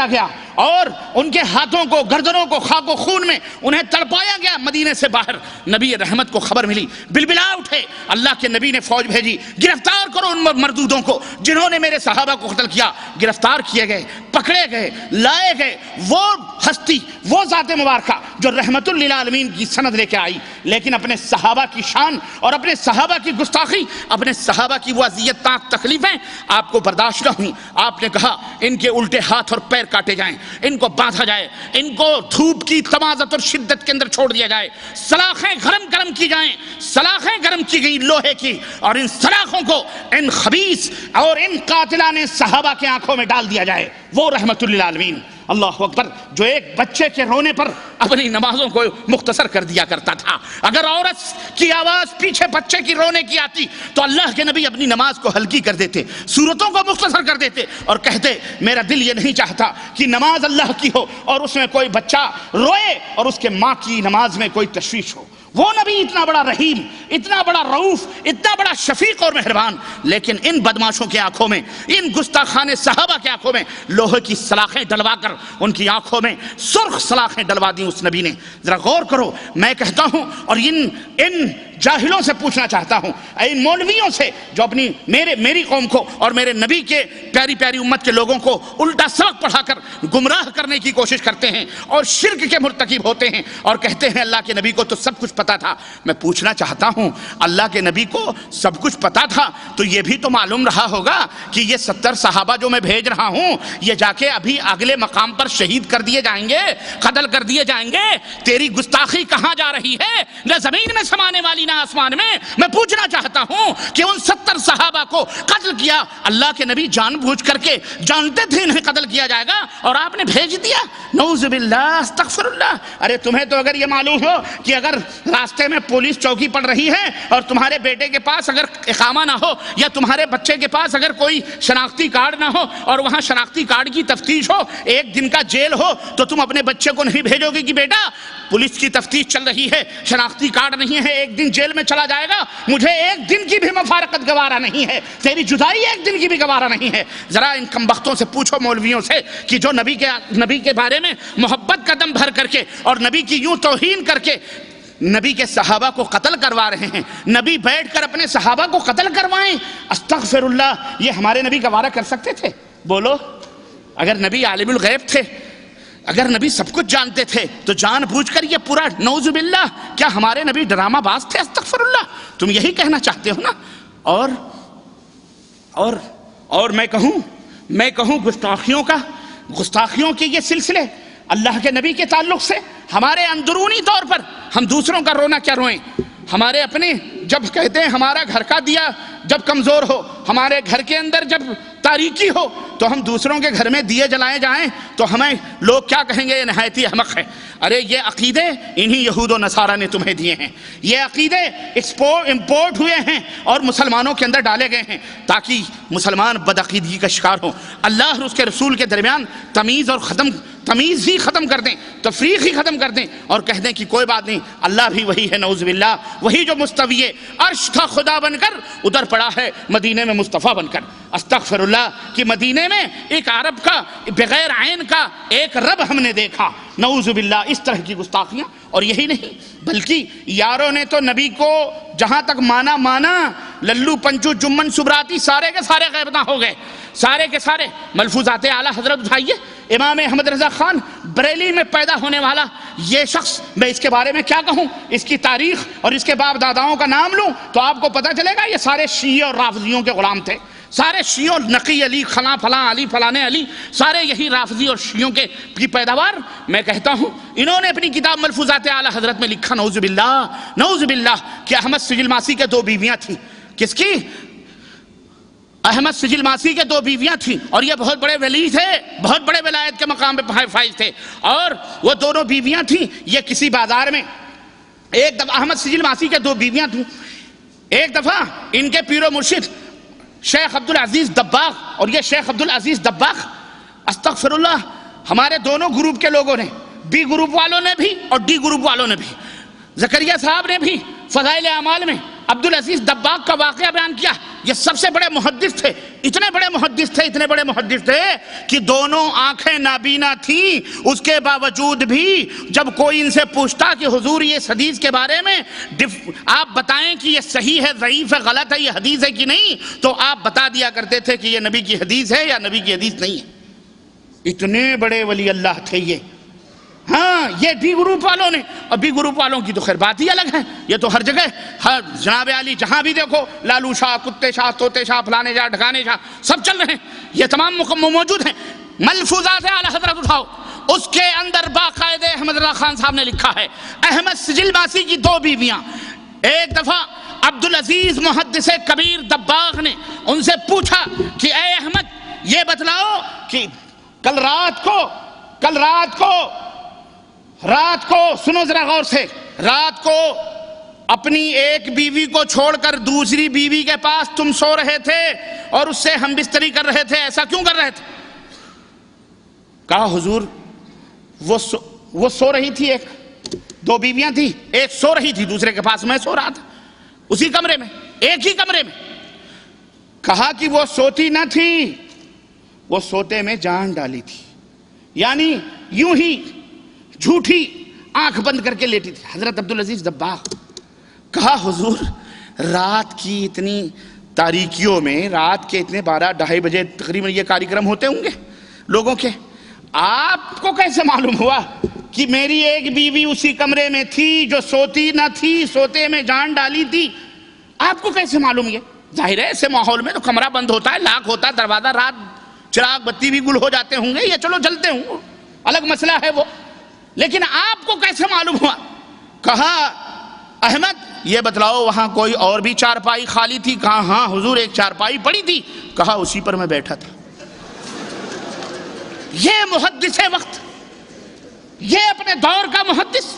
گیا اور ان کے ہاتھوں کو، گردنوں کو خاک و خون میں انہیں تڑپایا گیا۔ مدینے سے باہر نبی رحمت کو خبر ملی، بلبلا اٹھے، اللہ کے نبی نے فوج بھیجی، گرفتار کرو ان مردودوں کو جنہوں نے میرے صحابہ کو قتل کیا۔ گرفتار کیے گئے، پکڑے گئے، لائے گئے۔ وہ ہستی، وہ ذات مبارکہ جو رحمت للعالمین کی سند لے کے آئی، لیکن اپنے صحابہ کی شان اور اپنے صحابہ کی گستاخی، اپنے صحابہ کی وہ اذیت تکلیفیں آپ کو برداشت نہ ہوئیں۔ آپ نے کہا ان کے الٹے ہاتھ اور پیر کاٹے جائیں، ان کو باندھا جائے، ان کو دھوپ کی تمازت اور شدت کے اندر چھوڑ دیا جائے، سلاخیں گرم کی جائیں، سلاخیں گرم کی گئی لوہے کی، اور ان سلاخوں کو ان خبیث اور ان قاتلان صحابہ کے آنکھوں میں ڈال دیا جائے۔ وہ رحمت للعالمین، اللہ اکبر، جو ایک بچے کے رونے پر اپنی نمازوں کو مختصر کر دیا کرتا تھا۔ اگر عورت کی آواز پیچھے بچے کی رونے کی آتی تو اللہ کے نبی اپنی نماز کو ہلکی کر دیتے، سورتوں کو مختصر کر دیتے اور کہتے میرا دل یہ نہیں چاہتا کہ نماز اللہ کی ہو اور اس میں کوئی بچہ روئے اور اس کے ماں کی نماز میں کوئی تشویش ہو۔ وہ نبی اتنا بڑا رحیم، اتنا بڑا رؤوف، اتنا بڑا شفیق اور مہربان، لیکن ان بدماشوں کے آنکھوں میں، ان گستاخان صحابہ کے آنکھوں میں لوہے کی سلاخیں ڈلوا کر ان کی آنکھوں میں سرخ سلاخیں ڈلوا دیں اس نبی نے۔ ذرا غور کرو، میں کہتا ہوں اور ان جاہلوں سے پوچھنا چاہتا ہوں، ان مولویوں سے جو اپنی میری قوم کو اور میرے نبی کے پیاری پیاری امت کے لوگوں کو الٹا سبق پڑھا کر گمراہ کرنے کی کوشش کرتے ہیں اور شرک کے مرتکب ہوتے ہیں اور کہتے ہیں اللہ کے نبی کو تو سب کچھ پتا تھا۔ میں پوچھنا چاہتا ہوں، اللہ کے نبی کو سب کچھ پتا تھا تو یہ بھی تو معلوم رہا ہوگا کہ یہ 70 صحابہ جو میں بھیج رہا ہوں یہ جا کے ابھی اگلے مقام پر شہید کر دیے جائیں گے، قتل کر دیے جائیں گے۔ تیری گستاخی کہاں جا رہی ہے؟ نہ زمین میں سمانے والی نہ آسمان میں۔ میں پوچھنا چاہتا ہوں کہ ان 70 صحابہ کو قتل کیا اللہ کے نبی جان بوجھ کر کے، جانتے تھے انہیں قتل کیا جائے گا اور آپ نے بھیج دیا؟ نعوذ باللہ، استغفر اللہ۔ ارے تمہیں تو اگر یہ معلوم ہو کہ اگر راستے میں پولیس چوکی پڑ رہی ہے اور تمہارے بیٹے کے پاس اگر اقامہ نہ ہو یا تمہارے بچے کے پاس اگر کوئی شناختی کارڈ نہ ہو اور وہاں شناختی کارڈ کی تفتیش ہو، ایک دن کا جیل ہو، تو تم اپنے بچے کو نہیں بھیجو گے کہ بیٹا پولیس کی تفتیش چل رہی ہے، شناختی کارڈ نہیں ہے، ایک دن جیل میں چلا جائے گا، مجھے ایک دن کی بھی مفارقت گوارا نہیں ہے، تیری جدائی ایک دن کی بھی گوارا نہیں ہے۔ ذرا ان کمبختوں سے پوچھو، مولویوں سے، کہ جو نبی کے بارے میں محبت کا دم بھر کر کے اور نبی کی یوں توہین کر کے نبی کے صحابہ کو قتل کروا رہے ہیں، نبی بیٹھ کر اپنے صحابہ کو قتل کروائیں، استغفر اللہ، یہ ہمارے نبی گوارا کر سکتے تھے؟ بولو، اگر نبی عالم الغیب تھے، اگر نبی سب کچھ جانتے تھے تو جان بوجھ کر یہ پورا نعوذ باللہ، کیا ہمارے نبی ڈرامہ باز تھے؟ استغفر اللہ، تم یہی کہنا چاہتے ہو نا؟ اور میں کہوں گستاخیوں کے یہ سلسلے اللہ کے نبی کے تعلق سے ہمارے اندرونی طور پر ہم دوسروں کا رونا کیا روئیں؟ ہمارے اپنے جب کہتے ہیں ہمارا گھر کا دیا جب کمزور ہو، ہمارے گھر کے اندر جب تاریکی ہو تو ہم دوسروں کے گھر میں دیے جلائے جائیں تو ہمیں لوگ کیا کہیں گے؟ یہ نہایت ہی احمق ہے۔ ارے یہ عقیدے انہی یہود و نصارہ نے تمہیں دیے ہیں، یہ عقیدے امپورٹ ہوئے ہیں اور مسلمانوں کے اندر ڈالے گئے ہیں تاکہ مسلمان بدعقیدگی کا شکار ہوں۔ اللہ اور اس کے رسول کے درمیان تمیز اور تمیز ہی ختم کر دیں، تفریق ہی ختم کر دیں اور کہہ دیں کہ کوئی بات نہیں، اللہ بھی وہی ہے، نعوذ باللہ، وہی جو مستوی عرش تھا خدا بن کر ادھر پڑا ہے مدینے میں مصطفیٰ بن کر۔ استغفر اللہ کہ مدینے میں ایک عرب کا بغیر عین کا ایک رب ہم نے دیکھا، نعوذ باللہ، اس طرح کی گستاخیاں۔ اور یہی نہیں بلکہ یاروں نے تو نبی کو جہاں تک مانا، للو پنچو جمن سبراتی سارے کے سارے غیبتاں ہو گئے، سارے کے سارے ملفوظات اعلیٰ حضرت اٹھائیے۔ امام احمد رضا خان بریلی میں پیدا ہونے والا یہ شخص، میں اس کے بارے میں کیا کہوں، اس کی تاریخ اور اس کے باپ داداؤں کا نام لوں تو آپ کو پتہ چلے گا یہ سارے شیعہ اور رافضیوں کے غلام تھے، سارے شیعوں، نقی علی، فلاں علی، فلانے علی، سارے یہی رافضی اور شیعوں کی پیداوار۔ میں کہتا ہوں انہوں نے اپنی کتاب ملفوظات اعلیٰ حضرت میں لکھا، نعوذ باللہ کہ احمد سجل ماسی کے 2 بیویاں تھیں۔ کس کی؟ احمد سجل ماسی کے 2 بیویاں تھیں، اور یہ بہت بڑے ولی تھے، بہت بڑے ولایت کے مقام پہ فائز تھے، اور وہ دونوں بیویاں تھیں۔ یہ کسی بازار میں ایک دفعہ احمد سجل ماسی کے 2 بیویاں تھیں، ایک دفعہ ان کے پیر و مرشد شیخ عبدالعزیز دباغ، اور یہ شیخ عبدالعزیز دباغ، استغفر اللہ، ہمارے دونوں گروپ کے لوگوں نے، بی گروپ والوں نے بھی اور ڈی گروپ والوں نے بھی، زکریا صاحب نے بھی فضائل اعمال میں عبدالعزیز دباغ کا واقعہ بیان کیا۔ یہ سب سے بڑے محدث تھے، اتنے بڑے محدث تھے کہ دونوں آنکھیں نابینا تھیں، اس کے باوجود بھی جب کوئی ان سے پوچھتا کہ حضور یہ حدیث کے بارے میں آپ بتائیں کہ یہ صحیح ہے، ضعیف ہے، غلط ہے، یہ حدیث ہے کہ نہیں، تو آپ بتا دیا کرتے تھے کہ یہ نبی کی حدیث ہے یا نبی کی حدیث نہیں ہے۔ اتنے بڑے ولی اللہ تھے یہ۔ ہاں، یہ ڈی گروپ والوں نے، اور بی گروپ والوں کی تو خیر بات ہی الگ ہے، یہ تو ہر جگہ، ہر جناب علی جہاں بھی دیکھو، لالو شاہ، کتے شاہ، طوطے شاہ، فلانے شاہ، ڈھکانے شاہ، سب چل رہے ہیں، یہ تمام موجود ہیں۔ ملفوظات اعلیٰ حضرت اٹھاؤ، اس کے اندر باقاعدہ احمد رضا خان صاحب نے لکھا ہے، احمد سجل ماسی کی 2 بیویاں۔ ایک دفعہ عبدالعزیز محدث کبیر دباغ نے ان سے پوچھا کہ اے احمد یہ بتلاؤ کہ کل رات کو سنو ذرا غور سے، رات کو اپنی ایک بیوی کو چھوڑ کر دوسری بیوی کے پاس تم سو رہے تھے اور اس سے ہم بستری کر رہے تھے، ایسا کیوں کر رہے تھے؟ کہا حضور وہ سو رہی تھی، 2 بیویاں تھیں، ایک سو رہی تھی، دوسرے کے پاس میں سو رہا تھا، اسی کمرے میں، ایک ہی کمرے میں۔ کہا کہ وہ سوتی نہ تھی، وہ سوتے میں جان ڈالی تھی، یعنی یوں ہی جھوٹی آنکھ بند کر کے لیٹی تھی۔ حضرت عبدالعزیز دباغ، کہا حضور رات کی اتنی تاریکیوں میں، رات کے اتنے 12-2:30 بجے تقریباً یہ کارکرم ہوتے ہوں گے لوگوں کے، آپ کو کیسے معلوم ہوا کہ میری ایک بیوی اسی کمرے میں تھی جو سوتی نہ تھی، سوتے میں جان ڈالی تھی؟ آپ کو کیسے معلوم؟ یہ ظاہر ہے ایسے ماحول میں تو کمرہ بند ہوتا ہے، لاک ہوتا ہے دروازہ، رات چراغ بتی بھی گل ہو جاتے ہوں گے، یہ چلو جلتے ہوں، الگ مسئلہ ہے وہ، لیکن آپ کو کیسے معلوم ہوا؟ کہا احمد یہ بتلاؤ وہاں کوئی اور بھی چارپائی خالی تھی؟ کہا ہاں حضور ایک چارپائی پڑی تھی۔ کہا اسی پر میں بیٹھا تھا۔ یہ محدث وقت، یہ اپنے دور کا محدث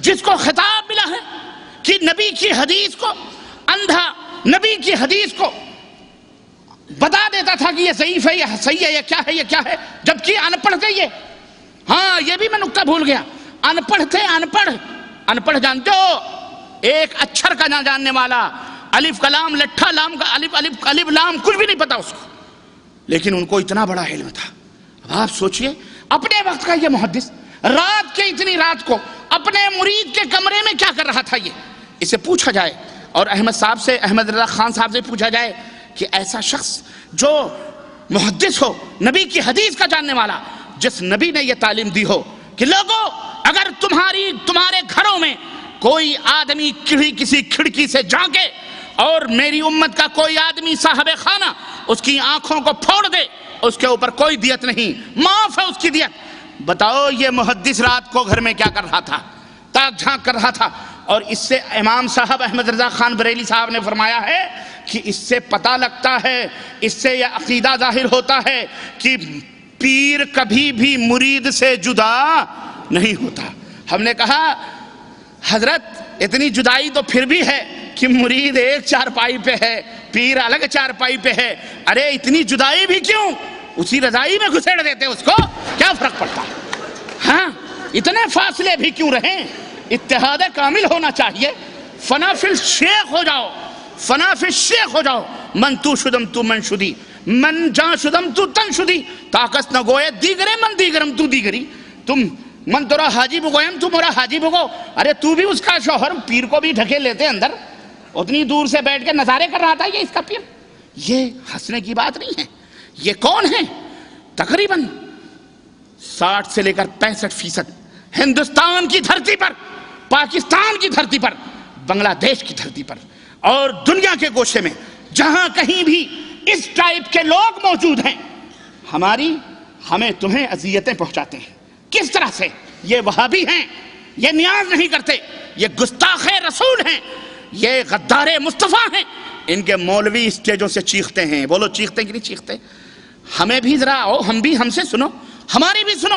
جس کو خطاب ملا ہے کہ نبی کی حدیث کو اندھا، نبی کی حدیث کو بتا دیتا تھا کہ یہ ضعیف ہے، یہ صحیح ہے، یہ کیا ہے، یہ کیا ہے، جبکہ ان پڑھ تھے یہ۔ ہاں یہ بھی میں نکتہ بھول گیا، ان پڑھ تھے، ان پڑھ جانتے ہو، ایک اچھر کا نہ جاننے والا، الف کلام لٹھا لام کا، الف لام کچھ بھی نہیں پتا اس کو، لیکن ان کو اتنا بڑا علم تھا۔ اب آپ سوچئے اپنے وقت کا یہ محدث رات کے اتنی رات کو اپنے مرید کے کمرے میں کیا کر رہا تھا؟ یہ اسے پوچھا جائے، اور احمد رضا خان صاحب سے پوچھا جائے کہ ایسا شخص جو محدث ہو، نبی کی حدیث کا جاننے والا، جس نبی نے یہ تعلیم دی ہو کہ لوگوں اگر تمہارے گھروں میں کوئی آدمی کسی کھڑکی سے جھانکے اور میری امت کا کوئی آدمی صاحب خانہ اس کی آنکھوں کو پھوڑ دے، اس کے اوپر کوئی دیت نہیں، معاف ہے اس کی دیت۔ بتاؤ یہ محدث رات کو گھر میں کیا کر رہا تھا؟ تاک جھانک کر رہا تھا۔ اور اس سے امام صاحب احمد رضا خان بریلی صاحب نے فرمایا ہے کہ اس سے پتہ لگتا ہے، اس سے یہ عقیدہ ظاہر ہوتا ہے کہ پیر کبھی بھی مرید سے جدا نہیں ہوتا۔ ہم نے کہا حضرت اتنی جدائی تو پھر بھی ہے کہ مرید ایک چارپائی پہ ہے، پیر الگ چارپائی پہ ہے، ارے اتنی جدائی بھی کیوں؟ اسی رضائی میں گھسیڑ دیتے اس کو، کیا فرق پڑتا ہے؟ ہاں اتنے فاصلے بھی کیوں رہیں؟ اتحاد کامل ہونا چاہیے. فنا فی الشیخ ہو جاؤ، فنا فی الشیخ ہو جاؤ. من تو شدم تو من شدی، من جا شدم تو تن شدی. طاقت نہ گوئے دیگرے من دیگرم تو دیگری. تم من تورا حاجی بگویم تو مورا حاجی بگو. ارے تو بھی اس کا شوہر، پیر کو بھی ڈھکے لیتے اندر، اتنی دور سے بیٹھ کے نظارے کر رہا تھا یہ اس کا پیر. یہ ہنسنے کی بات نہیں ہے. یہ کون ہے؟ تقریباً 60 سے لے کر 65% ہندوستان کی دھرتی پر، پاکستان کی دھرتی پر، بنگلہ دیش کی دھرتی پر اور دنیا کے گوشے میں جہاں کہیں بھی اس ٹائپ کے لوگ موجود ہیں، ہمیں تمہیں اذیتیں پہنچاتے ہیں. کس طرح سے؟ یہ وہابی ہیں، یہ نیاز نہیں کرتے، یہ گستاخ رسول ہیں، یہ غدار مصطفیٰ ہیں. ان کے مولوی اسٹیجوں سے چیختے ہیں. بولو چیختے کہ نہیں چیختے؟ ہمیں بھی ذرا آؤ، ہم سے سنو، ہماری بھی سنو.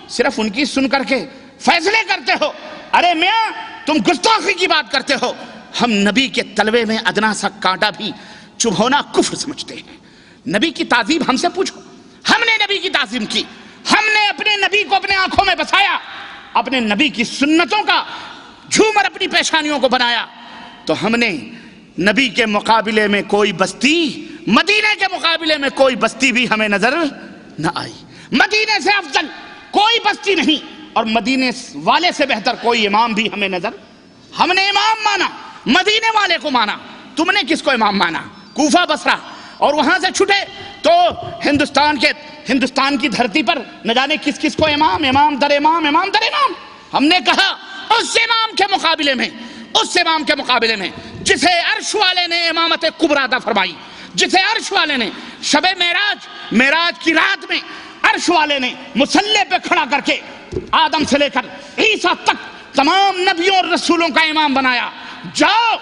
صرف ان کی سن کر کے فیصلے کرتے ہو. ارے میاں تم گستاخی کی بات کرتے ہو. ہم نبی کے تلوے میں ادنا سا کانٹا بھی چبھونا کفر سمجھتے ہیں. نبی کی تعظیم ہم سے پوچھو. ہم نے نبی کی تعظیم کی، ہم نے اپنے نبی کو اپنے آنکھوں میں بسایا، اپنے نبی کی سنتوں کا جھومر اپنی پیشانیوں کو بنایا. تو ہم نے نبی کے مقابلے میں کوئی بستی، مدینے کے مقابلے میں کوئی بستی بھی ہمیں نظر نہ آئی. مدینے سے افضل کوئی بستی نہیں، اور مدینے والے سے بہتر کوئی امام بھی ہمیں نظر. ہم نے امام مانا، مدینے والے کو مانا. تم نے کس کو امام مانا؟ کوفہ بصرہ. اور وہاں سے چھٹے تو ہندوستان کی دھرتی پر نہ جانے کس کس کو امام در امام، امام در امام. ہم نے کہا اس امام کے مقابلے میں جسے عرش والے نے امامت کبریٰ عطا فرمائی، جسے عرش والے نے شب معراج کی رات میں عرش والے نے مصلی پہ کھڑا کر کے آدم سے لے کر عیسیٰ تک تمام نبیوں اور رسولوں کا امام بنایا. جاؤ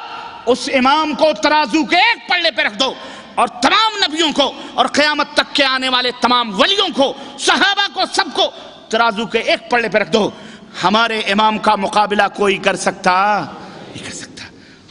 اس امام کو ترازو کے ایک پلڑے پہ رکھ دو، اور تمام نبیوں کو اور قیامت تک کے آنے والے تمام ولیوں کو، صحابہ کو، سب کو ترازو کے ایک پلڑے پہ رکھ دو. ہمارے امام کا مقابلہ کوئی کر سکتا نہیں کر سکتا.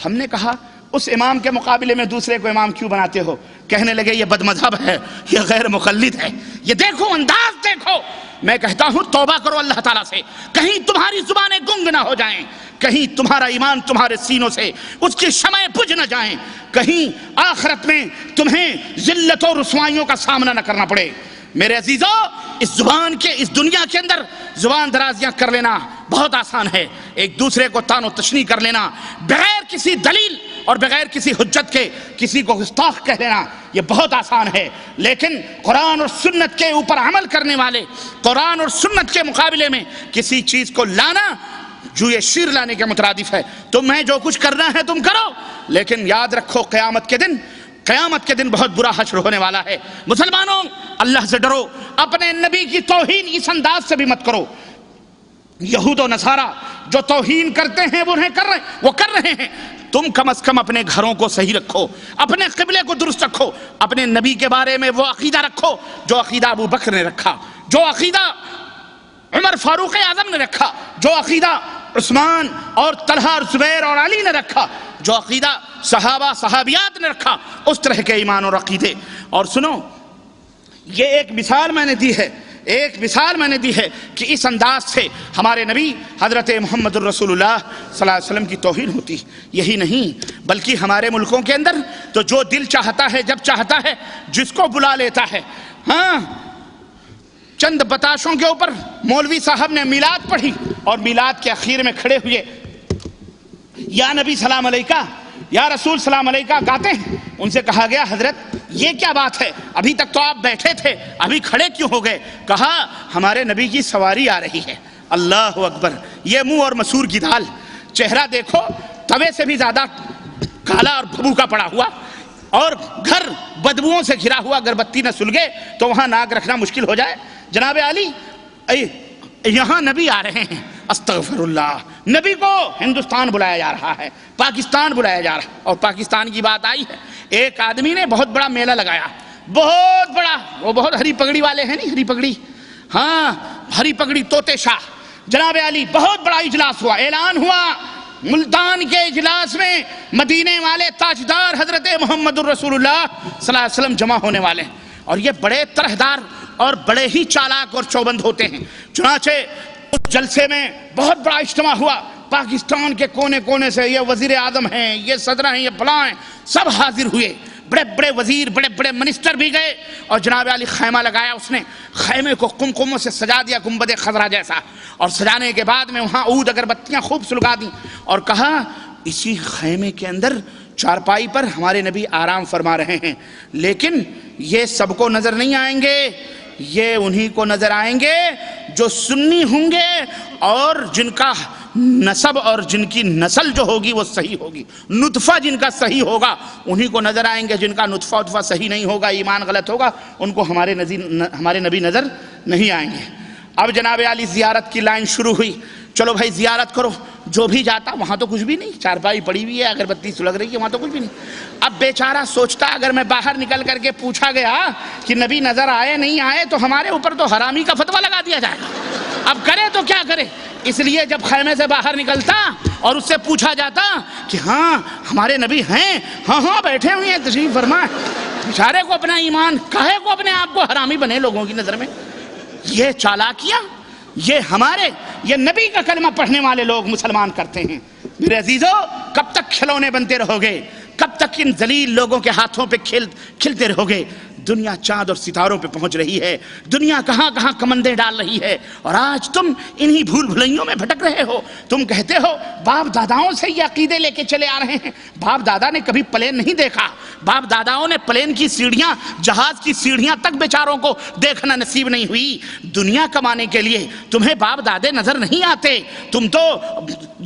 ہم نے کہا اس امام کے مقابلے میں دوسرے کو امام کیوں بناتے ہو؟ کہنے لگے یہ بد مذہب ہے، یہ غیر مقلد ہے. یہ دیکھو انداز دیکھو. میں کہتا ہوں توبہ کرو اللہ تعالیٰ سے. کہیں تمہاری زبانیں گنگ نہ ہو جائیں، کہیں تمہارا ایمان تمہارے سینوں سے اس کی شمعیں بجھ نہ جائیں، کہیں آخرت میں تمہیں ذلت و رسوائیوں کا سامنا نہ کرنا پڑے. میرے عزیزو، اس دنیا کے اندر زبان درازیاں کر لینا بہت آسان ہے. ایک دوسرے کو طعن و تشنیع کر لینا بغیر کسی دلیل اور بغیر کسی حجت کے کسی کو گستاخ کہہ لینا یہ بہت آسان ہے. لیکن قرآن اور سنت کے اوپر عمل کرنے والے، قرآن اور سنت کے مقابلے میں کسی چیز کو لانا جوئے شیر لانے کے مترادف ہے. تمہیں جو کچھ کرنا ہے تم کرو، لیکن یاد رکھو قیامت کے دن بہت برا حشر ہونے والا ہے. مسلمانوں اللہ سے ڈرو، اپنے نبی کی توہین اس انداز سے بھی مت کرو. یہود و نصارہ جو توہین کرتے ہیں وہ کر رہے ہیں. تم کم از کم اپنے گھروں کو صحیح رکھو، اپنے قبلے کو درست رکھو، اپنے نبی کے بارے میں وہ عقیدہ رکھو جو عقیدہ ابو بکر نے رکھا، جو عقیدہ عمر فاروق اعظم نے رکھا، جو عقیدہ عثمان اور طلحہ اور زبیر اور علی نے رکھا، جو عقیدہ صحابہ صحابیات نے رکھا، اس طرح کے ایمان اور عقیدے. اور سنو، یہ ایک مثال میں نے دی ہے کہ اس انداز سے ہمارے نبی حضرت محمد الرسول اللہ صلی اللہ علیہ وسلم کی توہین ہوتی. یہی نہیں بلکہ ہمارے ملکوں کے اندر تو جو دل چاہتا ہے، جب چاہتا ہے، جس کو بلا لیتا ہے. ہاں، چند بتاشوں کے اوپر مولوی صاحب نے میلاد پڑھی اور میلاد کے اخیر میں کھڑے ہوئے یا نبی سلام علیکہ، یا رسول سلام علیکہ گاتے ہیں. ان سے کہا گیا حضرت یہ کیا بات ہے، ابھی تک تو آپ بیٹھے تھے، ابھی کھڑے کیوں ہو گئے؟ کہا ہمارے نبی کی سواری آ رہی ہے. اللہ اکبر. یہ منہ اور مسور کی دال، چہرہ دیکھو توے سے بھی زیادہ کالا اور بھبو کا پڑا ہوا، اور گھر بدبوؤں سے گھرا ہوا. اگر بتی نہ سلگے تو وہاں ناک رکھنا مشکل ہو جائے. جناب علی یہاں نبی آ رہے ہیں. استغفر اللہ. نبی کو ہندوستان بلایا جا رہا ہے، پاکستان بلایا جا رہا ہے. اور پاکستان کی بات آئی ہے، ایک آدمی نے بہت بڑا میلہ لگایا، بہت بڑا. وہ بہت ہری پگڑی والے ہیں، نہیں ہری پگڑی، ہاں ہری پگڑی طوطے شاہ. جناب علی بہت بڑا اجلاس ہوا، اعلان ہوا ملتان کے اجلاس میں مدینے والے تاجدار حضرت محمد الرسول اللہ صلی اللہ علیہ وسلم جمع ہونے والے ہیں. اور یہ بڑے طرحدار اور بڑے ہی چالاک اور چوبند ہوتے ہیں۔ چنانچہ اس جلسے میں بہت بڑا اجتماع ہوا، پاکستان کے کونے کونے سے یہ وزیر اعظم ہیں، یہ صدر ہیں، یہ فلاں ہیں، سب حاضر ہوئے، بڑے بڑے وزیر، بڑے بڑے منسٹر بھی گئے، اور جناب علی خیمہ لگایا، اس نے خیمے کو قمقموں سے سجا دیا، گنبد خضرا جیسا، اور سجانے کے بعد میں وہاں عود اگربتیاں خوب سلگا دیں، اور کہا اسی خیمے کے اندر چارپائی پر ہمارے نبی آرام فرما رہے ہیں، لیکن یہ سب کو نظر نہیں آئیں گے، یہ انہی کو نظر آئیں گے جو سنی ہوں گے اور جن کا نسب اور جن کی نسل جو ہوگی وہ صحیح ہوگی، نطفہ جن کا صحیح ہوگا انہی کو نظر آئیں گے، جن کا نطفہ صحیح نہیں ہوگا، ایمان غلط ہوگا، ان کو ہمارے نبی نظر نہیں آئیں گے۔ اب جناب علی زیارت کی لائن شروع ہوئی، چلو بھائی زیارت کرو، جو بھی جاتا وہاں تو کچھ بھی نہیں، چارپائی پڑی ہوئی ہے، اگربتی سلگ رہی ہے، وہاں تو کچھ بھی نہیں۔ اب بیچارہ سوچتا اگر میں باہر نکل کر کے پوچھا گیا کہ نبی نظر آئے نہیں آئے تو ہمارے اوپر تو حرامی کا فتویٰ لگا دیا جائے گا، اب کرے تو کیا کرے۔ اس لیے جب خیمے سے باہر نکلتا اور اس سے پوچھا جاتا کہ ہاں ہمارے نبی ہیں، ہاں بیٹھے ہوئے ہیں، تشریف فرما، بیچارے کو اپنا ایمان، کہے کو اپنے آپ کو حرامی بنے لوگوں کی نظر میں۔ یہ چالاکیاں یہ نبی کا کلمہ پڑھنے والے لوگ مسلمان کرتے ہیں۔ میرے عزیزو، کب تک کھلونے بنتے رہو گے؟ کب تک ان ذلیل لوگوں کے ہاتھوں پہ کھلتے رہو گے؟ دنیا چاند اور ستاروں پہ پہنچ رہی ہے، دنیا کہاں کہاں کمندیں ڈال رہی ہے، اور آج تم انہی بھول بھلائیوں میں بھٹک رہے ہو۔ تم کہتے ہو باپ داداؤں سے یہ عقیدے لے کے چلے آ رہے ہیں، باپ دادا نے کبھی پلین نہیں دیکھا، باپ داداؤں نے پلین کی سیڑھیاں، جہاز کی سیڑھیاں تک بیچاروں کو دیکھنا نصیب نہیں ہوئی۔ دنیا کمانے کے لیے تمہیں باپ دادے نظر نہیں آتے، تم تو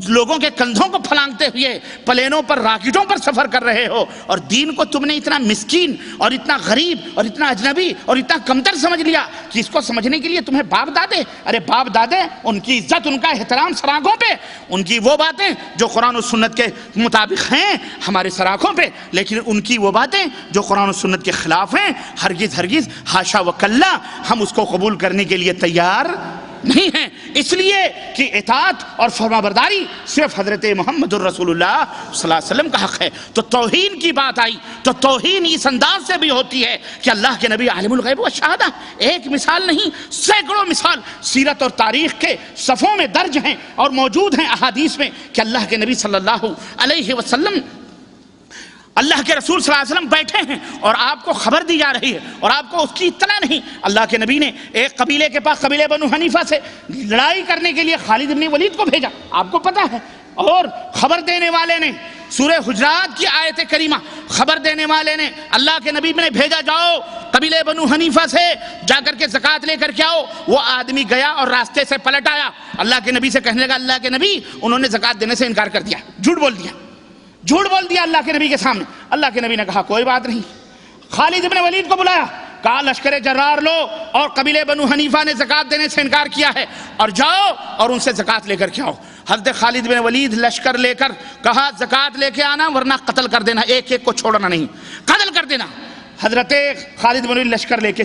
لوگوں کے کندھوں کو پھلانگتے ہوئے پلینوں پر، راکٹوں پر سفر کر رہے ہو، اور دین کو تم نے اتنا مسکین اور اتنا غریب اور اتنا اجنبی اور اتنا کمتر سمجھ لیا کہ اس کو سمجھنے کے لیے تمہیں باپ دادے، ارے باپ دادے ان کی عزت، ان کا احترام سراغوں پہ، ان کی وہ باتیں جو قرآن و سنت کے مطابق ہیں ہمارے سراغوں پہ، لیکن ان کی وہ باتیں جو قرآن و سنت کے خلاف ہیں ہرگز حاشا و کلا ہم اس کو قبول کرنے کے لیے تیار نہیں ہیں۔ اس لیے کہ اطاعت اور فرما برداری صرف حضرت محمد الرسول اللہ صلی اللہ علیہ وسلم کا حق ہے۔ تو توہین کی بات آئی تو توہین اس انداز سے بھی ہوتی ہے کہ اللہ کے نبی عالم الغیب والشہادہ، ایک مثال نہیں سینکڑوں مثال سیرت اور تاریخ کے صفوں میں درج ہیں اور موجود ہیں احادیث میں کہ اللہ کے نبی صلی اللہ علیہ وسلم، اللہ کے رسول صلی اللہ علیہ وسلم بیٹھے ہیں اور آپ کو خبر دی جا رہی ہے اور آپ کو اس کی اطلاع نہیں۔ اللہ کے نبی نے ایک قبیلے کے پاس، قبیلے بنو حنیفہ سے لڑائی کرنے کے لیے خالد بن ولید کو بھیجا، آپ کو پتا ہے، اور خبر دینے والے نے سورہ حجرات کی آیت کریمہ، خبر دینے والے نے اللہ کے نبی نے بھیجا جاؤ قبیلے بنو حنیفہ سے جا کر کے زکوٰۃ لے کر کے آؤ۔ وہ آدمی گیا اور راستے سے پلٹ آیا، اللہ کے نبی سے کہنے لگا اللہ کے نبی انہوں نے زکوٰۃ دینے سے انکار کر دیا، جھوٹ بول دیا اللہ کے نبی کے سامنے۔ اللہ کے نبی نے کہا کوئی بات نہیں، خالد بن ولید کو بلایا، کہا لشکر جرار لو، اور قبیلے بنو حنیفہ نے زکوٰۃ دینے سے انکار کیا ہے، اور جاؤ اور ان سے زکوٰۃ لے کر کے آؤ۔ حضرت خالد بن ولید لشکر لے کر کہا زکوٰۃ لے کے آنا ورنہ قتل کر دینا، ایک ایک کو چھوڑنا نہیں، قتل کر دینا۔ حضرت خالد بن ولید لشکر لے کے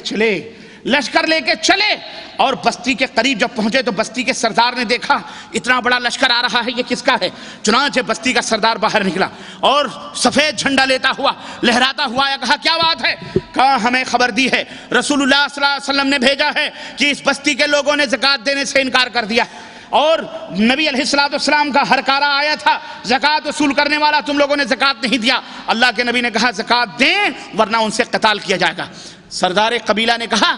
چلے اور بستی کے قریب جب پہنچے تو بستی کے سردار نے دیکھا اتنا بڑا لشکر آ رہا ہے، یہ کس کا ہے؟ چنانچہ بستی کا سردار باہر نکلا اور سفید جھنڈا لیتا ہوا لہراتا ہوا آیا، کہا کیا بات ہے؟ کہا ہمیں خبر دی ہے، رسول اللہ صلی اللہ علیہ وسلم نے بھیجا ہے کہ اس بستی کے لوگوں نے زکوٰۃ دینے سے انکار کر دیا، اور نبی علیہ السلام کا ہرکارہ آیا تھا زکوٰۃ وصول کرنے والا، تم لوگوں نے زکوٰۃ نہیں دیا۔ اللہ کے نبی نے کہا زکوٰۃ دیں ورنہ ان سے قتال کیا جائے گا۔ سردار قبیلہ نے کہا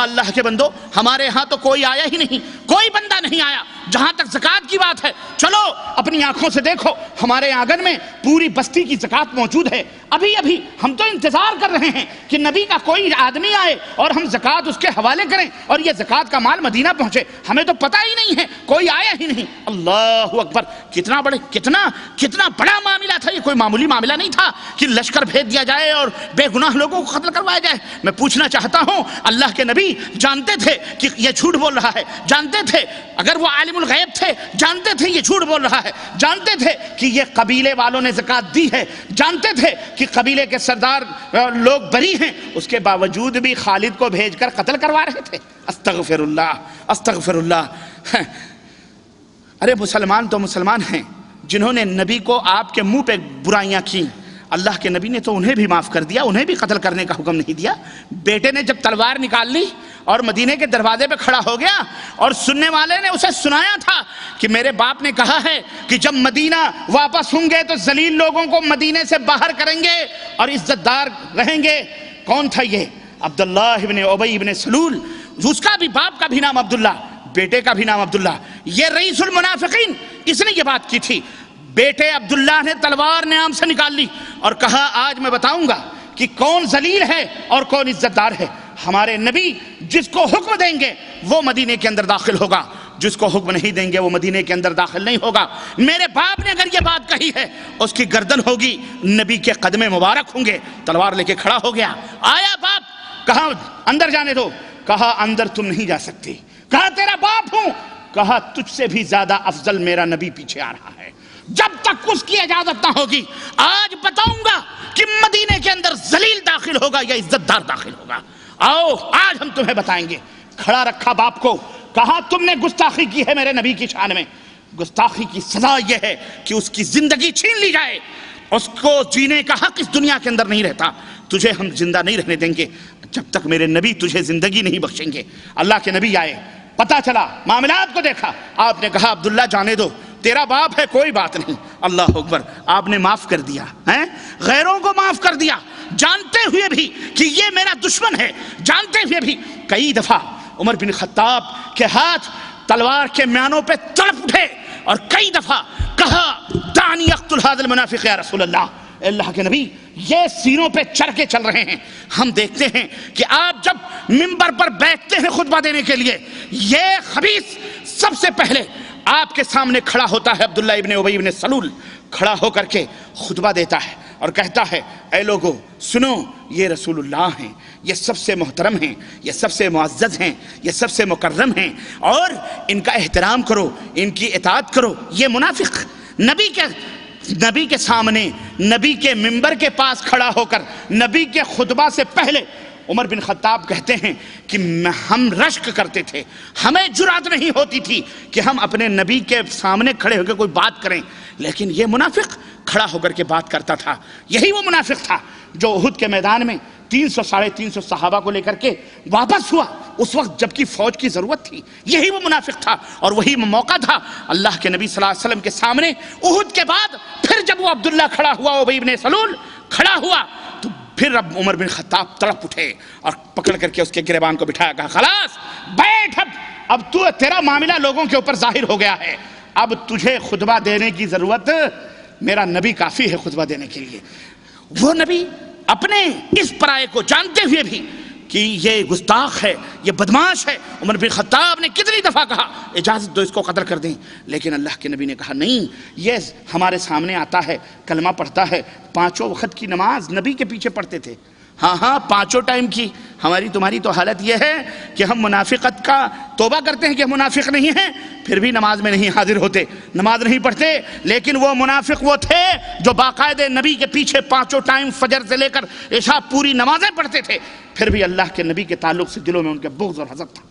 اللہ کے بندو ہمارے ہاں تو کوئی آیا ہی نہیں، کوئی بندہ نہیں آیا، جہاں تک زکوٰۃ کی بات ہے چلو اپنی آنکھوں سے دیکھو ہمارے آنگن میں پوری بستی کی زکوٰۃ موجود ہے، ابھی ہم تو انتظار کر رہے ہیں کہ نبی کا کوئی آدمی آئے اور ہم زکوٰۃ اس کے حوالے کریں اور یہ زکوٰۃ کا مال مدینہ پہنچے، ہمیں تو پتہ ہی نہیں ہے، کوئی آیا ہی نہیں۔ اللہ اکبر، کتنا بڑا معاملہ تھا، یہ کوئی معمولی معاملہ نہیں تھا کہ لشکر بھیج دیا جائے اور بے گناہ لوگوں کو قتل کروایا جائے۔ میں پوچھنا چاہتا ہوں اللہ کے نبی جانتے تھے کہ یہ جھوٹ بول رہا ہے، جانتے تھے اگر وہ عالم الغیب تھے جانتے تھے یہ جھوٹ بول رہا ہے، جانتے تھے کہ یہ قبیلے والوں نے زکوٰۃ دی ہے، جانتے تھے کہ قبیلے کے سردار لوگ بری ہیں، اس کے باوجود بھی خالد کو بھیج کر قتل کروا رہے تھے۔ استغفر اللہ۔ ارے مسلمان تو مسلمان ہیں، جنہوں نے نبی کو آپ کے منہ پہ برائیاں کی، اللہ کے نبی نے تو انہیں بھی معاف کر دیا, انہیں بھی قتل کرنے کا حکم نہیں دیا. بیٹے نے جب تلوار نکال لی اور مدینے کے دروازے پہ کھڑا ہو گیا, اور سننے والے نے اسے سنایا تھا کہ میرے باپ نے کہا ہے کہ جب مدینہ واپس ہوں گے تو ذلیل لوگوں کو مدینے سے باہر کریں گے اور عزت دار رہیں گے. کون تھا یہ؟ عبداللہ ابن ابی ابن سلول. اس کا بھی باپ کا بھی نام عبداللہ, بیٹے کا بھی نام عبداللہ. یہ رئیس المنافقین, اس نے یہ بات کی تھی. بیٹے عبداللہ نے تلوار نیام سے نکال لی اور کہا آج میں بتاؤں گا کہ کون ذلیل ہے اور کون عزت دار ہے. ہمارے نبی جس کو حکم دیں گے وہ مدینے کے اندر داخل ہوگا, جس کو حکم نہیں دیں گے وہ مدینے کے اندر داخل نہیں ہوگا. میرے باپ نے اگر یہ بات کہی ہے اس کی گردن ہوگی, نبی کے قدم مبارک ہوں گے. تلوار لے کے کھڑا ہو گیا. آیا باپ, کہا اندر جانے دو. کہا اندر تم نہیں جا سکتے. کہا تیرا باپ ہوں. کہا تجھ سے بھی زیادہ افضل میرا نبی پیچھے آ رہا ہے, جب تک اس کی اجازت نہ ہوگی آج بتاؤں گا کہ مدینے کے اندر ذلیل داخل ہوگا یا عزت دار داخل ہوگا. آؤ آج ہم تمہیں بتائیں گے. کھڑا رکھا باپ کو, کہا تم نے گستاخی کی ہے میرے نبی کی شان میں. گستاخی کی سزا یہ ہے کہ اس کی زندگی چھین لی جائے. اس کو جینے کا حق اس دنیا کے اندر نہیں رہتا. تجھے ہم زندہ نہیں رہنے دیں گے جب تک میرے نبی تجھے زندگی نہیں بخشیں گے. اللہ کے نبی آئے, پتا چلا, معاملات کو دیکھا. آپ نے کہا عبداللہ جانے دو, تیرا باپ ہے کوئی بات نہیں. اللہ اکبر, آپ نے معاف کر دیا, غیروں کو معاف کر دیا, جانتے ہوئے بھی کہ یہ میرا دشمن ہے, جانتے ہوئے بھی. کئی دفعہ عمر بن خطاب کے ہاتھ تلوار کے میانوں پہ تڑپ اٹھے اور کئی دفعہ کہا دعنی اقتل ھذا المنافق یا رسول اللہ. اللہ کے نبی یہ سینوں پہ چڑھ کے چل رہے ہیں. ہم دیکھتے ہیں کہ آپ جب منبر پر بیٹھتے ہیں خطبہ دینے کے لیے, یہ خبیث سب سے پہلے آپ کے سامنے کھڑا ہوتا ہے. عبداللہ ابن ابی ابن سلول کھڑا ہو کر کے خطبہ دیتا ہے اور کہتا ہے اے لوگو سنو, یہ رسول اللہ ہیں, یہ سب سے محترم ہیں, یہ سب سے معزز ہیں, یہ سب سے مکرم ہیں, اور ان کا احترام کرو, ان کی اطاعت کرو. یہ منافق نبی کے سامنے, نبی کے منبر کے پاس کھڑا ہو کر نبی کے خطبہ سے پہلے عمر بن خطاب کہتے ہیں کہ ہم رشک کرتے تھے, ہمیں جرأت نہیں ہوتی تھی کہ ہم اپنے نبی کے سامنے کھڑے ہو کے کوئی بات کریں. لیکن یہ منافق کھڑا ہو کر کے بات کرتا تھا. یہی وہ منافق تھا جو احد کے میدان میں 300-350 صحابہ کو لے کر کے واپس ہوا, اس وقت جبکہ فوج کی ضرورت تھی. یہی وہ منافق تھا اور وہی موقع تھا اللہ کے نبی صلی اللہ علیہ وسلم کے سامنے. احد کے بعد پھر جب وہ عبداللہ کھڑا ہوا, ابی ابن سلول کھڑا ہوا, تو پھر اب عمر بن خطاب تڑپ اٹھے اور پکڑ کر کے اس کے گریبان کو بٹھایا, کہا خلاص بیٹھ, اب تو تیرا معاملہ لوگوں کے اوپر ظاہر ہو گیا ہے, اب تجھے خطبہ دینے کی ضرورت, میرا نبی کافی ہے خطبہ دینے کے لیے. وہ نبی اپنے اس پرائے کو جانتے ہوئے بھی کہ یہ گستاخ ہے, یہ بدماش ہے. عمر بن خطاب نے کتنی دفعہ کہا اجازت دو اس کو قتل کر دیں, لیکن اللہ کے نبی نے کہا نہیں, یہ ہمارے سامنے آتا ہے, کلمہ پڑھتا ہے, 5 وقت کی نماز نبی کے پیچھے پڑھتے تھے. ہاں 5 ٹائم کی. ہماری تمہاری تو حالت یہ ہے کہ ہم منافقت کا توبہ کرتے ہیں کہ ہم منافق نہیں ہیں, پھر بھی نماز میں نہیں حاضر ہوتے, نماز نہیں پڑھتے. لیکن وہ منافق وہ تھے جو باقاعدہ نبی کے پیچھے 5 ٹائم فجر سے لے کر عشاء پوری نمازیں پڑھتے تھے, پھر بھی اللہ کے نبی کے تعلق سے دلوں میں ان کے بغض اور حسد تھا.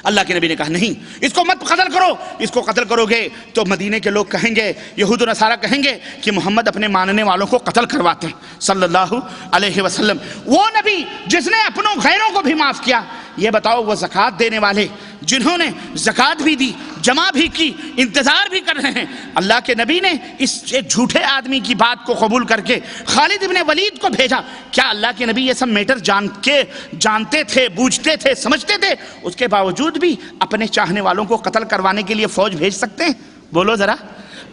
اللہ کے نبی نے کہا نہیں, اس کو مت قتل کرو, اس کو قتل کرو گے تو مدینے کے لوگ کہیں گے, یہود و نصارہ کہیں گے کہ محمد اپنے ماننے والوں کو قتل کرواتے ہیں صلی اللہ علیہ وسلم. وہ نبی جس نے اپنوں غیروں کو بھی معاف کیا. یہ بتاؤ وہ زکوٰۃ دینے والے جنہوں نے زکوٰۃ بھی دی, جمع بھی کی, انتظار بھی کر رہے ہیں, اللہ کے نبی نے اس ایک جھوٹے آدمی کی بات کو قبول کر کے خالد ابن ولید کو بھیجا. کیا اللہ کے نبی یہ سب میٹر جانتے تھے, بوجھتے تھے, سمجھتے تھے؟ اس کے باوجود بھی اپنے چاہنے والوں کو قتل کروانے کے لیے فوج بھیج سکتے ہیں؟ بولو ذرا,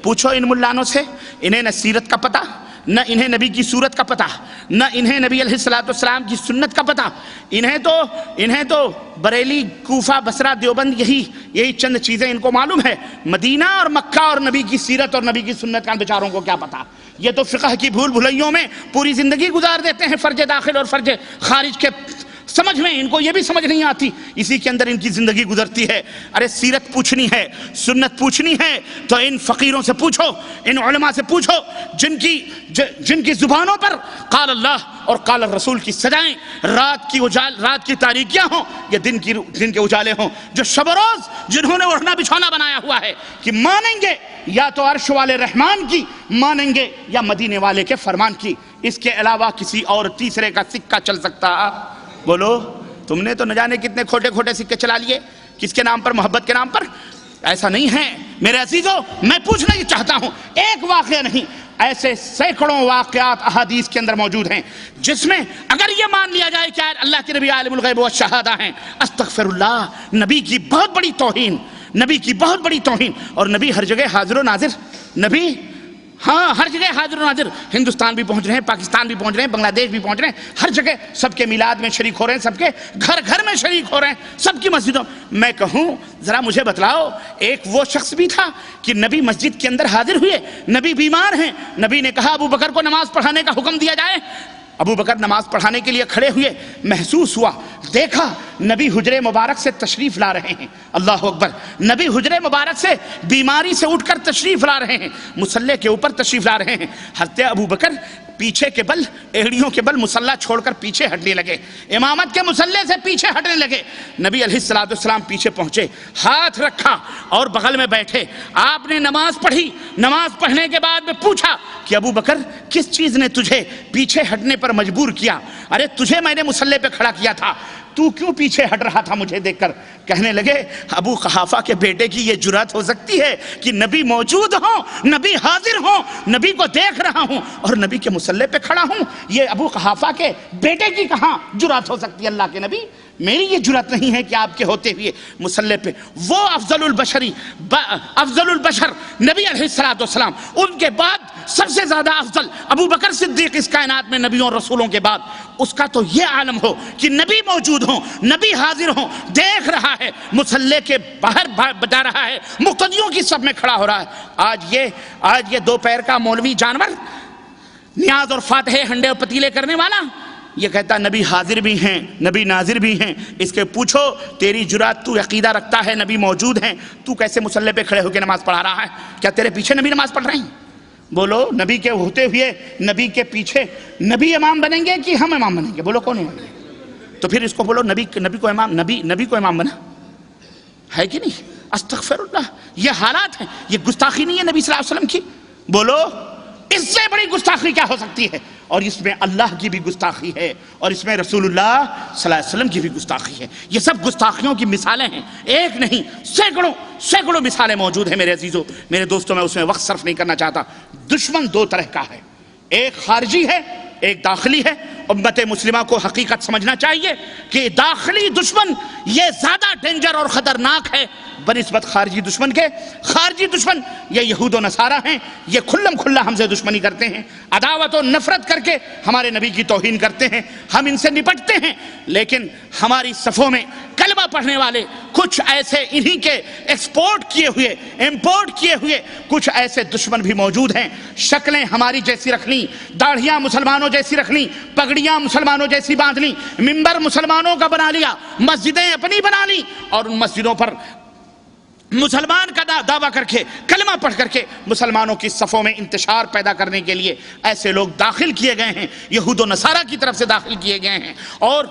پوچھو ان ملانوں سے. انہیں نہ سیرت کا پتہ, نہ انہیں نبی کی صورت کا پتہ, نہ انہیں نبی علیہ الصلوۃ والسلام کی سنت کا پتہ. انہیں تو بریلی, کوفہ, بصرہ, دیوبند یہی چند چیزیں ان کو معلوم ہے. مدینہ اور مکہ اور نبی کی سیرت اور نبی کی سنت کا بیچاروں کو کیا پتہ. یہ تو فقہ کی بھول بھلائیوں میں پوری زندگی گزار دیتے ہیں, فرج داخل اور فرج خارج کے سمجھ میں ان کو یہ بھی سمجھ نہیں آتی، اسی کے اندر ان کی زندگی گزرتی ہے۔ ارے سیرت پوچھنی ہے، سنت پوچھنی ہے تو ان فقیروں سے پوچھو، ان علماء سے پوچھو جن کی زبانوں پر قال اللہ اور قال الرسول کی سجائیں رات کی تاریکیاں ہوں یا دن کے اجالے ہوں، جو شب و روز جنہوں نے اڑھنا بچھونا بنایا ہوا ہے کہ مانیں گے یا تو عرش والے رحمان کی، مانیں گے یا مدینے والے کے فرمان کی، اس کے علاوہ کسی اور تیسرے کا سکہ چل سکتا؟ بولو، تم نے تو نہ جانے کتنے کھوٹے کھوٹے سکے چلا لیے، کس کے نام پر؟ محبت کے نام پر۔ ایسا نہیں ہے میرے عزیزو، میں پوچھنا یہ چاہتا ہوں، ایک واقعہ نہیں، ایسے سینکڑوں واقعات احادیث کے اندر موجود ہیں جس میں اگر یہ مان لیا جائے کہ اللہ کے نبی عالم الغیب والشہادہ ہیں، استغفر اللہ، نبی کی بہت بڑی توہین، نبی کی بہت بڑی توہین۔ اور نبی ہر جگہ حاضر و ناظر، نبی ہاں ہر جگہ حاضر و ناظر، ہندوستان بھی پہنچ رہے ہیں، پاکستان بھی پہنچ رہے ہیں، بنگلہ دیش بھی پہنچ رہے ہیں، ہر جگہ سب کے میلاد میں شریک ہو رہے ہیں، سب کے گھر گھر میں شریک ہو رہے ہیں، سب کی مسجدوں۔ میں کہوں ذرا مجھے بتلاؤ، ایک وہ شخص بھی تھا کہ نبی مسجد کے اندر حاضر ہوئے، نبی بیمار ہیں، نبی نے کہا ابو بکر کو نماز پڑھانے کا حکم دیا جائے، ابو بکر نماز پڑھانے کے لیے کھڑے ہوئے، محسوس ہوا، دیکھا نبی حجرے مبارک سے تشریف لا رہے ہیں، اللہ اکبر، نبی حجرے مبارک سے بیماری سے اٹھ کر تشریف لا رہے ہیں، مصلی کے اوپر تشریف لا رہے ہیں۔ حضرت ابو بکر پیچھے کے بل، ایڑیوں کے بل مصلی چھوڑ کر پیچھے ہٹنے لگے، امامت کے مصلی سے پیچھے ہٹنے لگے۔ نبی علیہ السلام پیچھے پہنچے، ہاتھ رکھا اور بغل میں بیٹھے، آپ نے نماز پڑھی، نماز پڑھنے کے بعد میں پوچھا کہ ابو بکر کس چیز نے تجھے پیچھے ہٹنے پر مجبور کیا؟ ارے تجھے میں نے مصلی پہ کھڑا کیا تھا، تو کیوں پیچھے ہٹ رہا تھا مجھے دیکھ کر؟ کہنے لگے ابو قحافہ کے بیٹے کی یہ جرات ہو سکتی ہے کہ نبی موجود ہوں، نبی حاضر ہوں، نبی کو دیکھ رہا ہوں اور نبی کے مصلی پہ کھڑا ہوں، یہ ابو قحافہ کے بیٹے کی کہاں جرات ہو سکتی ہے؟ اللہ کے نبی، میری یہ جرات نہیں ہے کہ آپ کے ہوتے ہوئے مصلی پہ وہ افضل البشر نبی علیہ السلام، ان کے بعد سب سے زیادہ افضل ابو بکر صدیق اس کائنات میں نبیوں اور رسولوں کے بعد، اس کا تو یہ عالم ہو کہ نبی موجود ہوں، نبی حاضر ہوں، دیکھ رہا ہے، مصلی کے باہر بتا رہا ہے، مقتدیوں کی صف میں کھڑا ہو رہا ہے۔ آج یہ دو پیر کا مولوی جانور، نیاز اور فاتحے ہنڈے اور پتیلے کرنے والا، یہ کہتا نبی حاضر بھی ہیں، نبی ناظر بھی ہیں، اس کے پوچھو تیری جرات، تو عقیدہ رکھتا ہے نبی موجود ہیں، تو کیسے مصلی پہ کھڑے ہو کے نماز پڑھا رہا ہے؟ کیا تیرے پیچھے نبی نماز پڑھ رہے ہیں؟ بولو، نبی کے ہوتے ہوئے نبی کے پیچھے نبی امام بنیں گے کہ ہم امام بنیں گے؟ بولو کون امام بنیں گے؟ تو پھر اس کو بولو نبی کو امام بنا ہے کہ نہیں؟ استغفر اللہ، یہ حالات ہیں، یہ گستاخی نہیں ہے نبی صلی اللہ علیہ وسلم کی؟ بولو اس سے بڑی گستاخی کیا ہو سکتی ہے؟ اور اس میں اللہ کی بھی گستاخی ہے اور اس میں رسول اللہ صلی اللہ علیہ وسلم کی بھی گستاخی ہے۔ یہ سب گستاخیوں کی مثالیں ہیں، ایک نہیں سینکڑوں مثالیں موجود ہیں میرے عزیزوں، میرے دوستوں، میں اس میں وقت صرف نہیں کرنا چاہتا۔ دشمن دو طرح کا ہے، ایک خارجی ہے، ایک داخلی ہے۔ امت مسلمہ کو حقیقت سمجھنا چاہیے کہ داخلی دشمن یہ زیادہ ڈینجر اور خطرناک ہے بنسبت خارجی دشمن کے۔ خارجی دشمن یہ یہود و نصارہ ہیں، یہ کھلم کھلا ہم سے دشمنی کرتے ہیں، عداوت و نفرت کر کے ہمارے نبی کی توہین کرتے ہیں، ہم ان سے نپٹتے ہیں، لیکن ہماری صفوں میں کلمہ پڑھنے والے کچھ ایسے انہی کے امپورٹ کیے ہوئے کچھ ایسے دشمن بھی موجود ہیں۔ شکلیں ہماری جیسی رکھنی، داڑھیاں مسلمانوں جیسی رکھنی، پگڑیاں مسلمانوں جیسی باندھنی، منبر مسلمانوں کا بنا لیا، مسجدیں اپنی بنا لی، اور ان مسجدوں پر مسلمان کا دعویٰ کر کے کلمہ پڑھ کر کے مسلمانوں کی صفوں میں انتشار پیدا کرنے کے لیے ایسے لوگ داخل کیے گئے ہیں، یہود و نصارہ کی طرف سے داخل کیے گئے ہیں، اور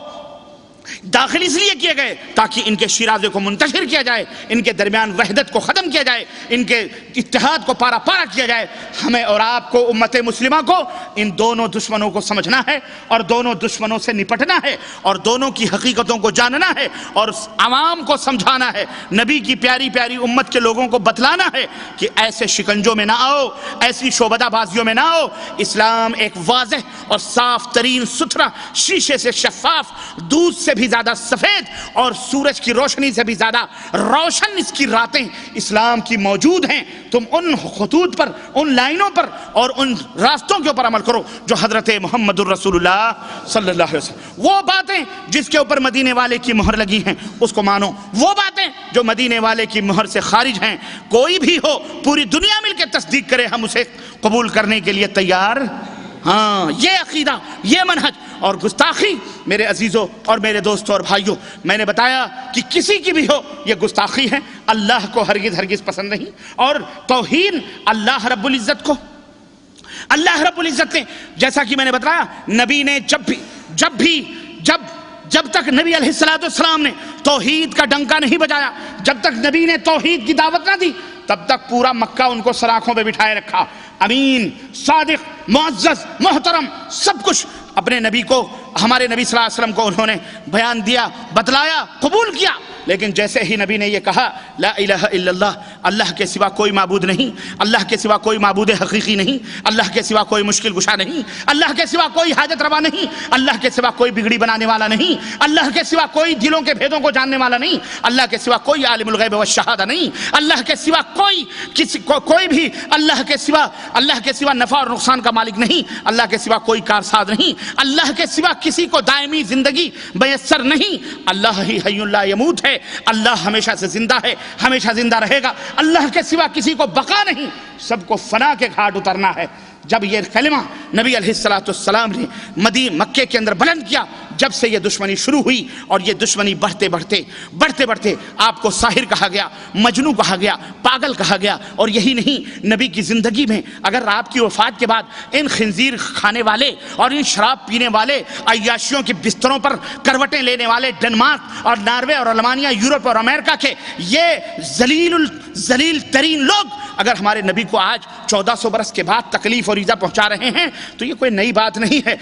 داخل اس لیے کیے گئے تاکہ ان کے شیرازے کو منتشر کیا جائے، ان کے درمیان وحدت کو ختم کیا جائے، ان کے اتحاد کو پارا پارا کیا جائے۔ ہمیں اور آپ کو، امت مسلمہ کو، ان دونوں دشمنوں کو سمجھنا ہے اور دونوں دشمنوں سے نپٹنا ہے اور دونوں کی حقیقتوں کو جاننا ہے اور عوام کو سمجھانا ہے، نبی کی پیاری پیاری امت کے لوگوں کو بتلانا ہے کہ ایسے شکنجوں میں نہ آؤ، ایسی شعبدہ بازیوں میں نہ آؤ۔ اسلام ایک واضح اور صاف ترین ستھرا، شیشے سے شفاف، دودھ سے بھی زیادہ سفید اور سورج کی روشنی سے بھی زیادہ روشن اس کی راتیں اسلام کی موجود ہیں۔ تم ان خطوط پر، ان لائنوں پر اور ان راستوں کے اوپر عمل کرو جو حضرت محمد الرسول اللہ صلی اللہ علیہ وسلم، وہ باتیں جس کے اوپر مدینے والے کی مہر لگی ہیں اس کو مانو، وہ باتیں جو مدینے والے کی مہر سے خارج ہیں، کوئی بھی ہو، پوری دنیا مل کے تصدیق کرے، ہم اسے قبول کرنے کے لیے تیار۔ ہاں، یہ عقیدہ، یہ منہج اور گستاخی میرے عزیزوں اور میرے دوستوں اور بھائیوں، میں نے بتایا کہ کسی کی بھی ہو یہ گستاخی ہے، اللہ کو ہرگز ہرگز پسند نہیں، اور توہین اللہ رب العزت کو، اللہ رب العزت نے، جیسا کہ میں نے بتایا، نبی نے جب تک نبی علیہ السلام نے توحید کا ڈنکا نہیں بجایا، جب تک نبی نے توحید کی دعوت نہ دی، تب تک پورا مکہ ان کو سلاخوں پہ بٹھائے رکھا، امین، صادق، معزز، محترم، سب کچھ اپنے نبی کو، ہمارے نبی صلی اللہ علیہ وسلم کو انہوں نے بیان دیا، بتلایا، قبول کیا۔ لیکن جیسے ہی نبی نے یہ کہا لا الہ الا اللہ، اللہ کے سوا کوئی معبود نہیں، اللہ کے سوا کوئی معبود حقیقی نہیں، اللہ کے سوا کوئی مشکل کشا نہیں، اللہ کے سوا کوئی حاجت روا نہیں، اللہ کے سوا کوئی بگڑی بنانے والا نہیں، اللہ کے سوا کوئی دلوں کے بھیدوں کو جاننے والا نہیں، اللہ کے سوا کوئی عالم الغیب والشہادہ نہیں، اللہ کے سوا کوئی بھی اللہ کے سوا نفع اور نقصان کا مالک نہیں، اللہ کے سوا کوئی کارساز نہیں، اللہ کے سوا کسی کو دائمی زندگی میسر نہیں، اللہ ہی حی لا یموت ہے، اللہ ہمیشہ سے زندہ ہے، ہمیشہ زندہ رہے گا، اللہ کے سوا کسی کو بقا نہیں، سب کو فنا کے گھاٹ اترنا ہے۔ جب یہ کلمہ نبی علیہ السلام نے مکے کے اندر بلند کیا، جب سے یہ دشمنی شروع ہوئی، اور یہ دشمنی بڑھتے بڑھتے آپ کو ساحر کہا گیا، مجنو کہا گیا، پاگل کہا گیا، اور یہی نہیں، نبی کی زندگی میں اگر آپ کی وفات کے بعد ان خنزیر کھانے والے اور ان شراب پینے والے عیاشیوں کے بستروں پر کروٹیں لینے والے ڈنمارک اور ناروے اور المانیہ، یورپ اور امریکہ کے یہ ذلیل ترین لوگ اگر ہمارے نبی کو آج 1400 برس کے بعد تکلیف اور ایذا پہنچا رہے ہیں تو یہ کوئی نئی بات نہیں ہے،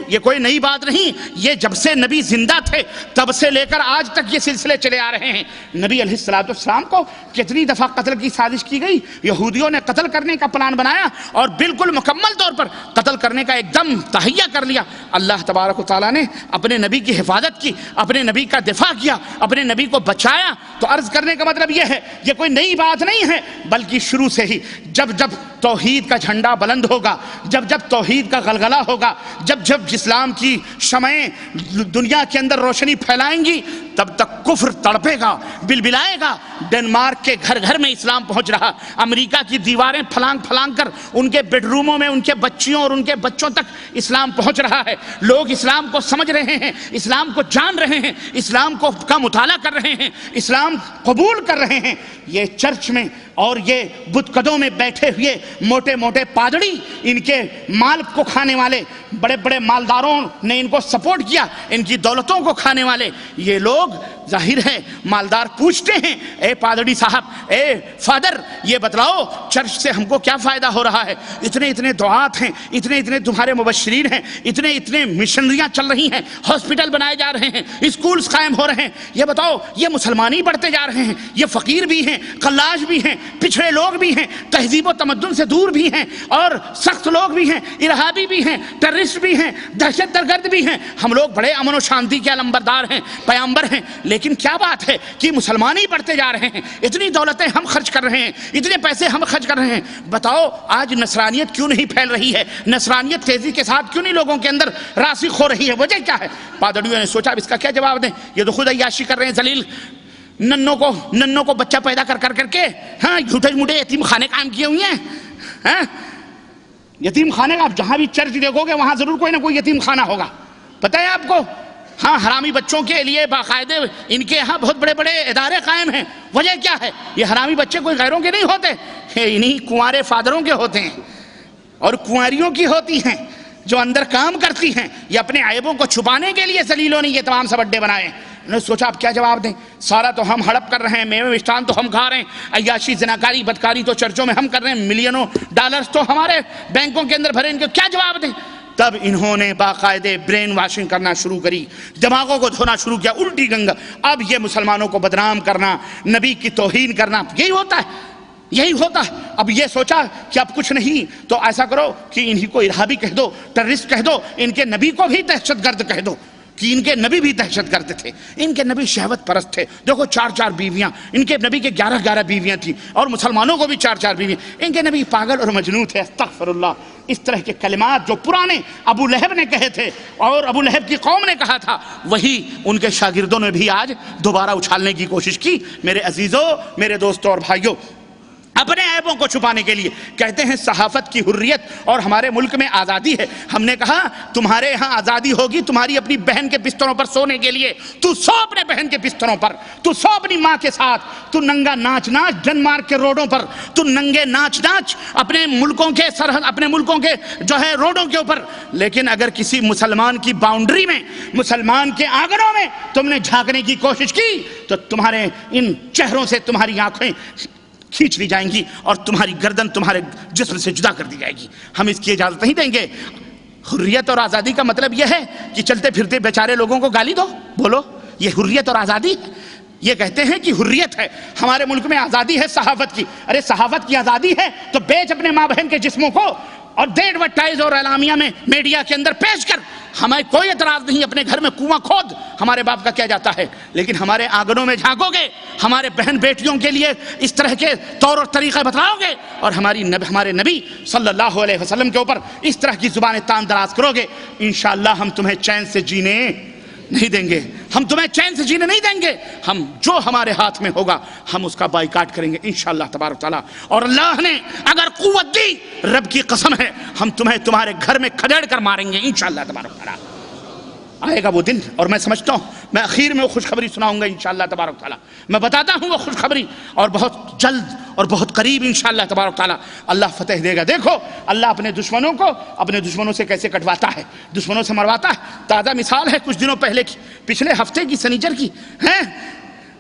یہ کوئی نئی بات نہیں، یہ جب سے نبی زندہ تھے تب سے لے کر آج تک یہ سلسلے چلے آ رہے ہیں۔ نبی علیہ السلام کو کتنی دفعہ قتل کی سازش کی گئی، یہودیوں نے قتل کرنے کا پلان بنایا اور بالکل مکمل طور پر قتل کرنے کا ایک دم تہیہ کر لیا۔ اللہ تبارک و تعالیٰ نے اپنے نبی کی حفاظت کی، اپنے نبی کا دفاع کیا، اپنے نبی کو بچایا۔ تو عرض کرنے کا مطلب یہ ہے، یہ کوئی نئی بات نہیں ہے، بلکہ شروع سے ہی جب توحید کا جھنڈا بلند ہوگا، جب توحید کا غلغلہ ہوگا، جب اسلام کی شمعیں دنیا کے اندر روشنی پھیلائیں گی، تب تک کفر تڑپے گا، بلبلائے گا۔ ڈنمارک کے گھر گھر میں اسلام پہنچ رہا، امریکہ کی دیواریں پھلانگ کر ان کے بیڈ روموں میں ان کے بچیوں اور ان کے بچوں تک اسلام پہنچ رہا ہے۔ لوگ اسلام کو سمجھ رہے ہیں، اسلام کو جان رہے ہیں، اسلام کا مطالعہ کر رہے ہیں، اسلام قبول کر رہے ہیں۔ یہ چرچ میں اور یہ بت قدوں میں بیٹھے ہوئے موٹے موٹے پادری، ان کے مال کو کھانے والے بڑے بڑے مالداروں نے ان کو سپورٹ کیا، ان کی دولتوں کو کھانے والے یہ لوگ، ظاہر ہے مالدار پوچھتے ہیں، اے پادری صاحب، اے فادر، یہ بتلاؤ چرچ سے ہم کو کیا فائدہ ہو رہا ہے؟ اتنے دعات ہیں، اتنے تمہارے مبشرین ہیں، اتنے مشنریاں چل رہی ہیں، ہاسپٹل بنائے جا رہے ہیں، اسکولز قائم ہو رہے ہیں، یہ بتاؤ یہ مسلمانی بڑھتے جا رہے ہیں، یہ فقیر بھی ہیں، قلاش بھی ہیں، پچھڑے لوگ بھی ہیں، تہذیب و تمدن سے دور بھی ہیں، اور سخت لوگ بھی ہیں، ارہابی بھی ہیں، ٹیررسٹ بھی ہیں، دہشت گرد بھی ہیں، ہم لوگ بڑے امن و شانتی کے علمبردار ہیں، پیامبر ہیں، لیکن کیا بات ہے کہ مسلمان ہی بڑھتے جا رہے ہیں، اتنی دولتیں ہم خرچ کر رہے ہیں، اتنے پیسے ہم خرچ کر رہے ہیں، بتاؤ آج نصرانیت کیوں نہیں پھیل رہی ہے؟ نصرانیت تیزی کے ساتھ کیوں نہیں لوگوں کے اندر راسخ ہو رہی ہے؟ وجہ کیا ہے؟ پادریوں نے سوچا اب اس کا کیا جواب دیں، یہ تو خود عیاشی کر رہے ہیں، ذلیل ننوں کو بچہ پیدا کر کے ہاں جھوٹے موٹے یتیم خانے قائم کیے ہوئے ہیں، یتیم خانے کا آپ جہاں بھی چرچ دیکھو گے وہاں ضرور کوئی نہ کوئی یتیم خانہ ہوگا، پتہ ہے آپ کو؟ ہاں، حرامی بچوں کے لیے باقاعدے ان کے ہاں بہت بڑے بڑے ادارے قائم ہیں۔ وجہ کیا ہے؟ یہ حرامی بچے کوئی غیروں کے نہیں ہوتے، انہی کنوارے فادروں کے ہوتے ہیں اور کنواریوں کی ہوتی ہیں جو اندر کام کرتی ہیں۔ یہ اپنے عیبوں کو چھپانے کے لیے ذلیلوں نے یہ تمام سب اڈے بنائے ہیں۔ انہوں نے سوچا اب کیا جواب دیں، سارا تو ہم ہڑپ کر رہے ہیں، میوے مشٹان تو ہم کھا رہے ہیں، عیاشی زناکاری بدکاری تو چرچوں میں ہم کر رہے ہیں، ملینوں ڈالرز تو ہمارے بینکوں کے اندر بھرے، ان کو کیا جواب دیں؟ تب انہوں نے باقاعدے برین واشنگ کرنا شروع کری، دماغوں کو دھونا شروع کیا، الٹی گنگا۔ اب یہ مسلمانوں کو بدنام کرنا، نبی کی توہین کرنا، یہی ہوتا ہے۔ اب یہ سوچا کہ اب کچھ نہیں تو ایسا کرو کہ انہی کو ارہابی کہہ دو، ٹیررسٹ کہہ دو، ان کے نبی کو بھی دہشت گرد کہہ دو، کہ ان کے نبی بھی دہشت گرد تھے، ان کے نبی شہوت پرست تھے۔ دیکھو 4 بیویاں، ان کے نبی کے 11 بیویاں تھیں، اور مسلمانوں کو بھی 4 بیویاں، ان کے نبی پاگل اور مجنون تھے، استغفر اللہ۔ اس طرح کے کلمات جو پرانے ابو لہب نے کہے تھے اور ابو لہب کی قوم نے کہا تھا، وہی ان کے شاگردوں نے بھی آج دوبارہ اچھالنے کی کوشش کی۔ میرے عزیزوں، میرے دوستوں اور بھائیوں، اپنے عیبوں کو چھپانے کے لیے کہتے ہیں صحافت کی حریت اور ہمارے ملک میں آزادی ہے. ہم نے کہا تمہارے یہاں آزادی ہوگی تمہاری اپنی بہن کے بستروں پر سونے کے لیے, تو سو اپنے بہن کے بستروں پر, تو سو اپنی ماں کے ساتھ, تو ننگا ناچ ناچ ڈنمارک کے روڈوں پر, تو ننگے ناچ ناچ اپنے ملکوں کے سرحد, اپنے ملکوں کے جو ہے روڈوں کے اوپر. لیکن اگر کسی مسلمان کی باؤنڈری میں, مسلمان کے آنگنوں میں تم نے جھانکنے کی کوشش کی تو تمہارے ان چہروں سے تمہاری آنکھیں کھینچ لی جائیں گی اور تمہاری گردن تمہارے جسم سے جدا کر دی جائے گی. ہم اس کی اجازت نہیں دیں گے. حریت اور آزادی کا مطلب یہ ہے کہ چلتے پھرتے بیچارے لوگوں کو گالی دو, بولو یہ حریت اور آزادی ہے؟ یہ کہتے ہیں کہ حریت ہے, ہمارے ملک میں آزادی ہے صحافت کی. ارے صحافت کی آزادی ہے تو بیچ اپنے ماں بہن کے جسموں کو اور دے ایڈورٹائز اور اعلامیہ میں میڈیا کے اندر پیش کر. ہمیں کوئی اعتراض نہیں, اپنے گھر میں کنواں کھود, ہمارے باپ کا کیا جاتا ہے. لیکن ہمارے آنگنوں میں جھانکو گے, ہمارے بہن بیٹیوں کے لیے اس طرح کے طور اور طریقے بتلاؤ گے اور ہمارے نبی صلی اللہ علیہ وسلم کے اوپر اس طرح کی زبانیں تان دراز کرو گے, انشاءاللہ ہم تمہیں چین سے جینے نہیں دیں گے. ہم تمہیں چین سے جینے نہیں دیں گے. ہم جو ہمارے ہاتھ میں ہوگا ہم اس کا بائیکاٹ کریں گے انشاءاللہ تبارک تعالیٰ. اور اللہ نے اگر قوت دی, رب کی قسم ہے, ہم تمہیں تمہارے گھر میں کھدیڑ کر ماریں گے انشاءاللہ تبارک تعالیٰ. آئے گا وہ دن, اور میں سمجھتا ہوں میں اخیر میں وہ خوشخبری سناؤں گا انشاءاللہ تبارک تعالیٰ. میں بتاتا ہوں وہ خوشخبری, اور بہت جلد اور بہت قریب انشاءاللہ تبارک تعالیٰ اللہ فتح دے گا. دیکھو اللہ اپنے دشمنوں کو اپنے دشمنوں سے کیسے کٹواتا ہے, دشمنوں سے مرواتا ہے. تازہ مثال ہے کچھ دنوں پہلے کی, پچھلے ہفتے کی سنیچر کی ہیں.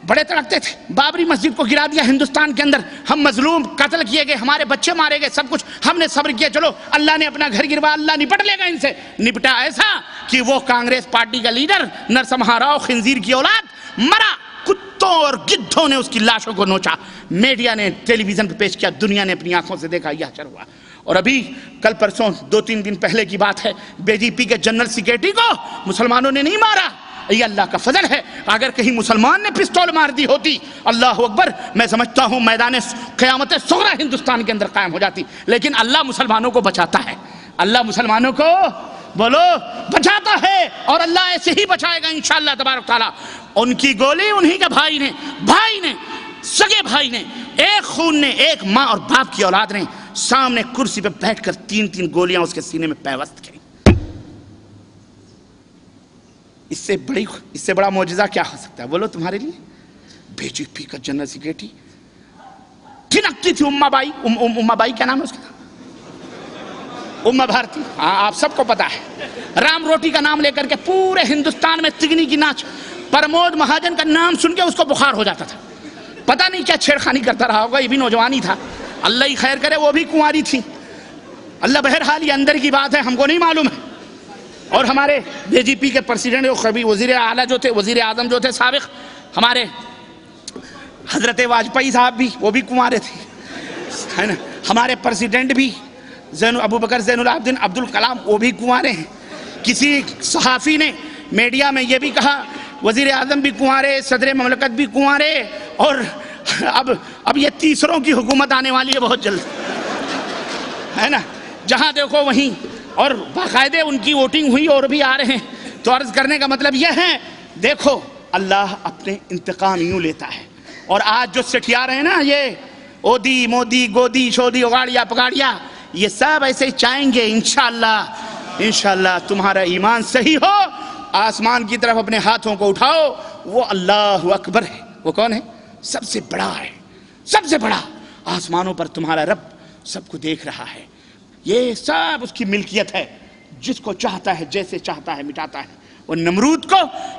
بڑے تڑکتے تھے, بابری مسجد کو گرا دیا ہندوستان کے اندر, ہم مظلوم قتل کیے گئے, ہمارے بچے مارے گئے, سب کچھ ہم نے صبر کیا, چلو اللہ نے اپنا گھر گروا, اللہ نپٹ لے گا ان سے. نپٹا ایسا کہ وہ کانگریس پارٹی کا لیڈر نرسمہا راؤ خنزیر کی اولاد مرا, کتوں اور گدھوں نے اس کی لاشوں کو نوچا, میڈیا نے ٹیلی ویژن پہ پیش کیا, دنیا نے اپنی آنکھوں سے دیکھا, یہ حشر ہوا. اور ابھی کل پرسوں 2-3 دن پہلے کی بات ہے, بی جے پی کے جنرل سیکریٹری کو مسلمانوں نے نہیں مارا. یہ اللہ کا فضل ہے. اگر کہیں مسلمان نے پستول مار دی ہوتی, اللہ اکبر, میں سمجھتا ہوں میدان قیامت صغریٰ ہندوستان کے اندر قائم ہو جاتی. لیکن اللہ مسلمانوں کو بچاتا ہے, اللہ مسلمانوں کو بولو بچاتا ہے, اور اللہ ایسے ہی بچائے گا انشاءاللہ تبارک تعالیٰ. ان کی گولی انہی کے بھائی نے سگے بھائی نے, ایک خون نے, ایک ماں اور باپ کی اولاد نے سامنے کرسی پہ بیٹھ کر 3 گولیاں اس کے سینے میں پیوست کی. اس سے بڑا معجزہ کیا ہو سکتا ہے بولو تمہارے لیے؟ بی جے پی کا جنرل سیکریٹری, ٹھنکتی تھی اما بائی کیا نام ہے اس کا, اما بھارتی, ہاں آپ سب کو پتا ہے. رام روٹی کا نام لے کر کے پورے ہندوستان میں تگنی کی ناچ. پرمود مہاجن کا نام سن کے اس کو بخار ہو جاتا تھا, پتہ نہیں کیا چھیڑخانی کرتا رہا ہوگا, یہ بھی نوجوانی تھا, اللہ ہی خیر کرے, وہ بھی کنواری تھی. اللہ بہرحال یہ اندر کی بات ہے, ہم کو نہیں معلوم ہے. اور ہمارے بی جے پی کے پریسیڈنٹ وزیر اعلیٰ جو تھے, وزیر اعظم جو تھے سابق, ہمارے حضرت واجپئی صاحب بھی, وہ بھی کنوارے تھے, ہے نا. ہمارے پریسیڈنٹ بھی ابو بکر زین العابدین عبد الکلام, وہ بھی کنوارے ہیں. کسی صحافی نے میڈیا میں یہ بھی کہا وزیر اعظم بھی کنوارے, صدر مملکت بھی کنوارے, اور اب یہ تیسروں کی حکومت آنے والی ہے بہت جلد, ہے نا. جہاں دیکھو وہیں, اور باقاعدے ان کی ووٹنگ ہوئی اور بھی آ رہے ہیں. تو عرض کرنے کا مطلب یہ ہے, دیکھو اللہ اپنے انتقام یوں لیتا ہے. اور آج جو سٹھیا رہے ہیں نا, یہ اودی مودی گودی شودی اگاڑیا پگاڑیا, یہ سب ایسے ہی چاہیں گے انشاءاللہ. تمہارا ایمان صحیح ہو, آسمان کی طرف اپنے ہاتھوں کو اٹھاؤ, وہ اللہ اکبر ہے. وہ کون ہے؟ سب سے بڑا ہے, سب سے بڑا. آسمانوں پر تمہارا رب سب کو دیکھ رہا ہے. یہ سب اس کی ملکیت ہے, جس کو چاہتا ہے جیسے چاہتا ہے مٹاتا ہے. وہ نمرود کو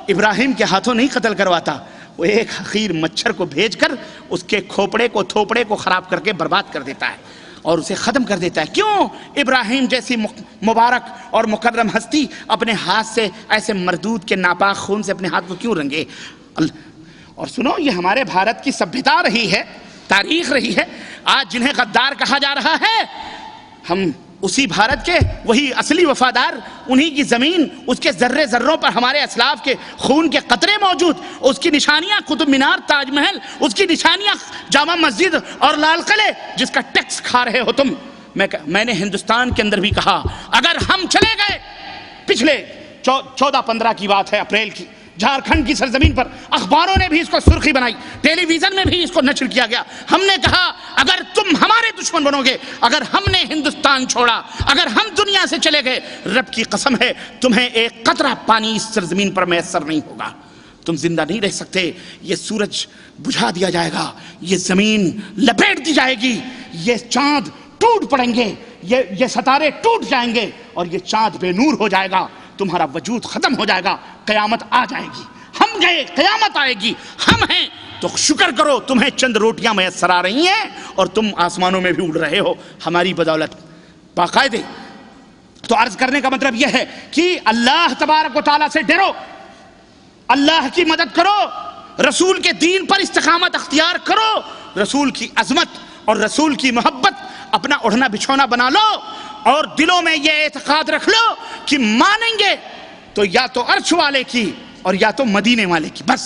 ابراہیم کے ہاتھوں نہیں قتل کرواتا, وہ ایک حقیر مچھر کو بھیج کر اس کے کھوپڑے کو خراب کر کے برباد کر دیتا ہے اور اسے ختم کر دیتا ہے. کیوں؟ ابراہیم جیسی مبارک اور مکرم ہستی اپنے ہاتھ سے ایسے مردود کے ناپاک خون سے اپنے ہاتھ کو کیوں رنگے؟ اور سنو, یہ ہمارے بھارت کی سبھیتا رہی ہے, تاریخ رہی ہے. آج جنہیں غدار کہا جا رہا ہے, ہم اسی بھارت کے وہی اصلی وفادار, انہی کی زمین, اس کے ذرے ذروں پر ہمارے اسلاف کے خون کے قطرے موجود, اس کی نشانیاں قطب مینار, تاج محل, اس کی نشانیاں جامع مسجد اور لال قلعے, جس کا ٹیکس کھا رہے ہو تم. میں نے ہندوستان کے اندر بھی کہا, اگر ہم چلے گئے, پچھلے 14-15 کی بات ہے, اپریل کی, جھارکھنڈ کی سرزمین پر اخباروں نے بھی اس کو سرخی بنائی, ٹیلی ویژن میں بھی اس کو نشر کیا گیا. ہم نے کہا اگر تم ہمارے دشمن بنو گے. اگر ہم نے ہندوستان چھوڑا، اگر ہم دنیا سے چلے گئے، رب کی قسم ہے تمہیں ایک قطرہ پانی اس سرزمین پر میسر نہیں ہوگا. تم زندہ نہیں رہ سکتے. یہ سورج بجھا دیا جائے گا، یہ زمین لپیٹ دی جائے گی، یہ چاند ٹوٹ پڑیں گے، یہ ستارے ٹوٹ جائیں گے اور یہ چاند بے نور ہو جائے گا. تمہارا وجود ختم ہو جائے گا، قیامت آ جائے گی. ہم گئے، قیامت آئے گی. ہم ہیں تو شکر کرو تمہیں چند روٹیاں میسر آ رہی ہیں اور تم آسمانوں میں بھی اڑ رہے ہو ہماری بدولت باقاعدے. تو عرض کرنے کا مطلب یہ ہے کہ اللہ تبارک و تعالیٰ سے ڈرو، اللہ کی مدد کرو، رسول کے دین پر استقامت اختیار کرو، رسول کی عظمت اور رسول کی محبت اپنا اڑھنا بچھونا بنا لو اور دلوں میں یہ اعتقاد رکھ لو کہ مانیں گے تو یا تو عرش والے کی اور یا تو مدینے والے کی. بس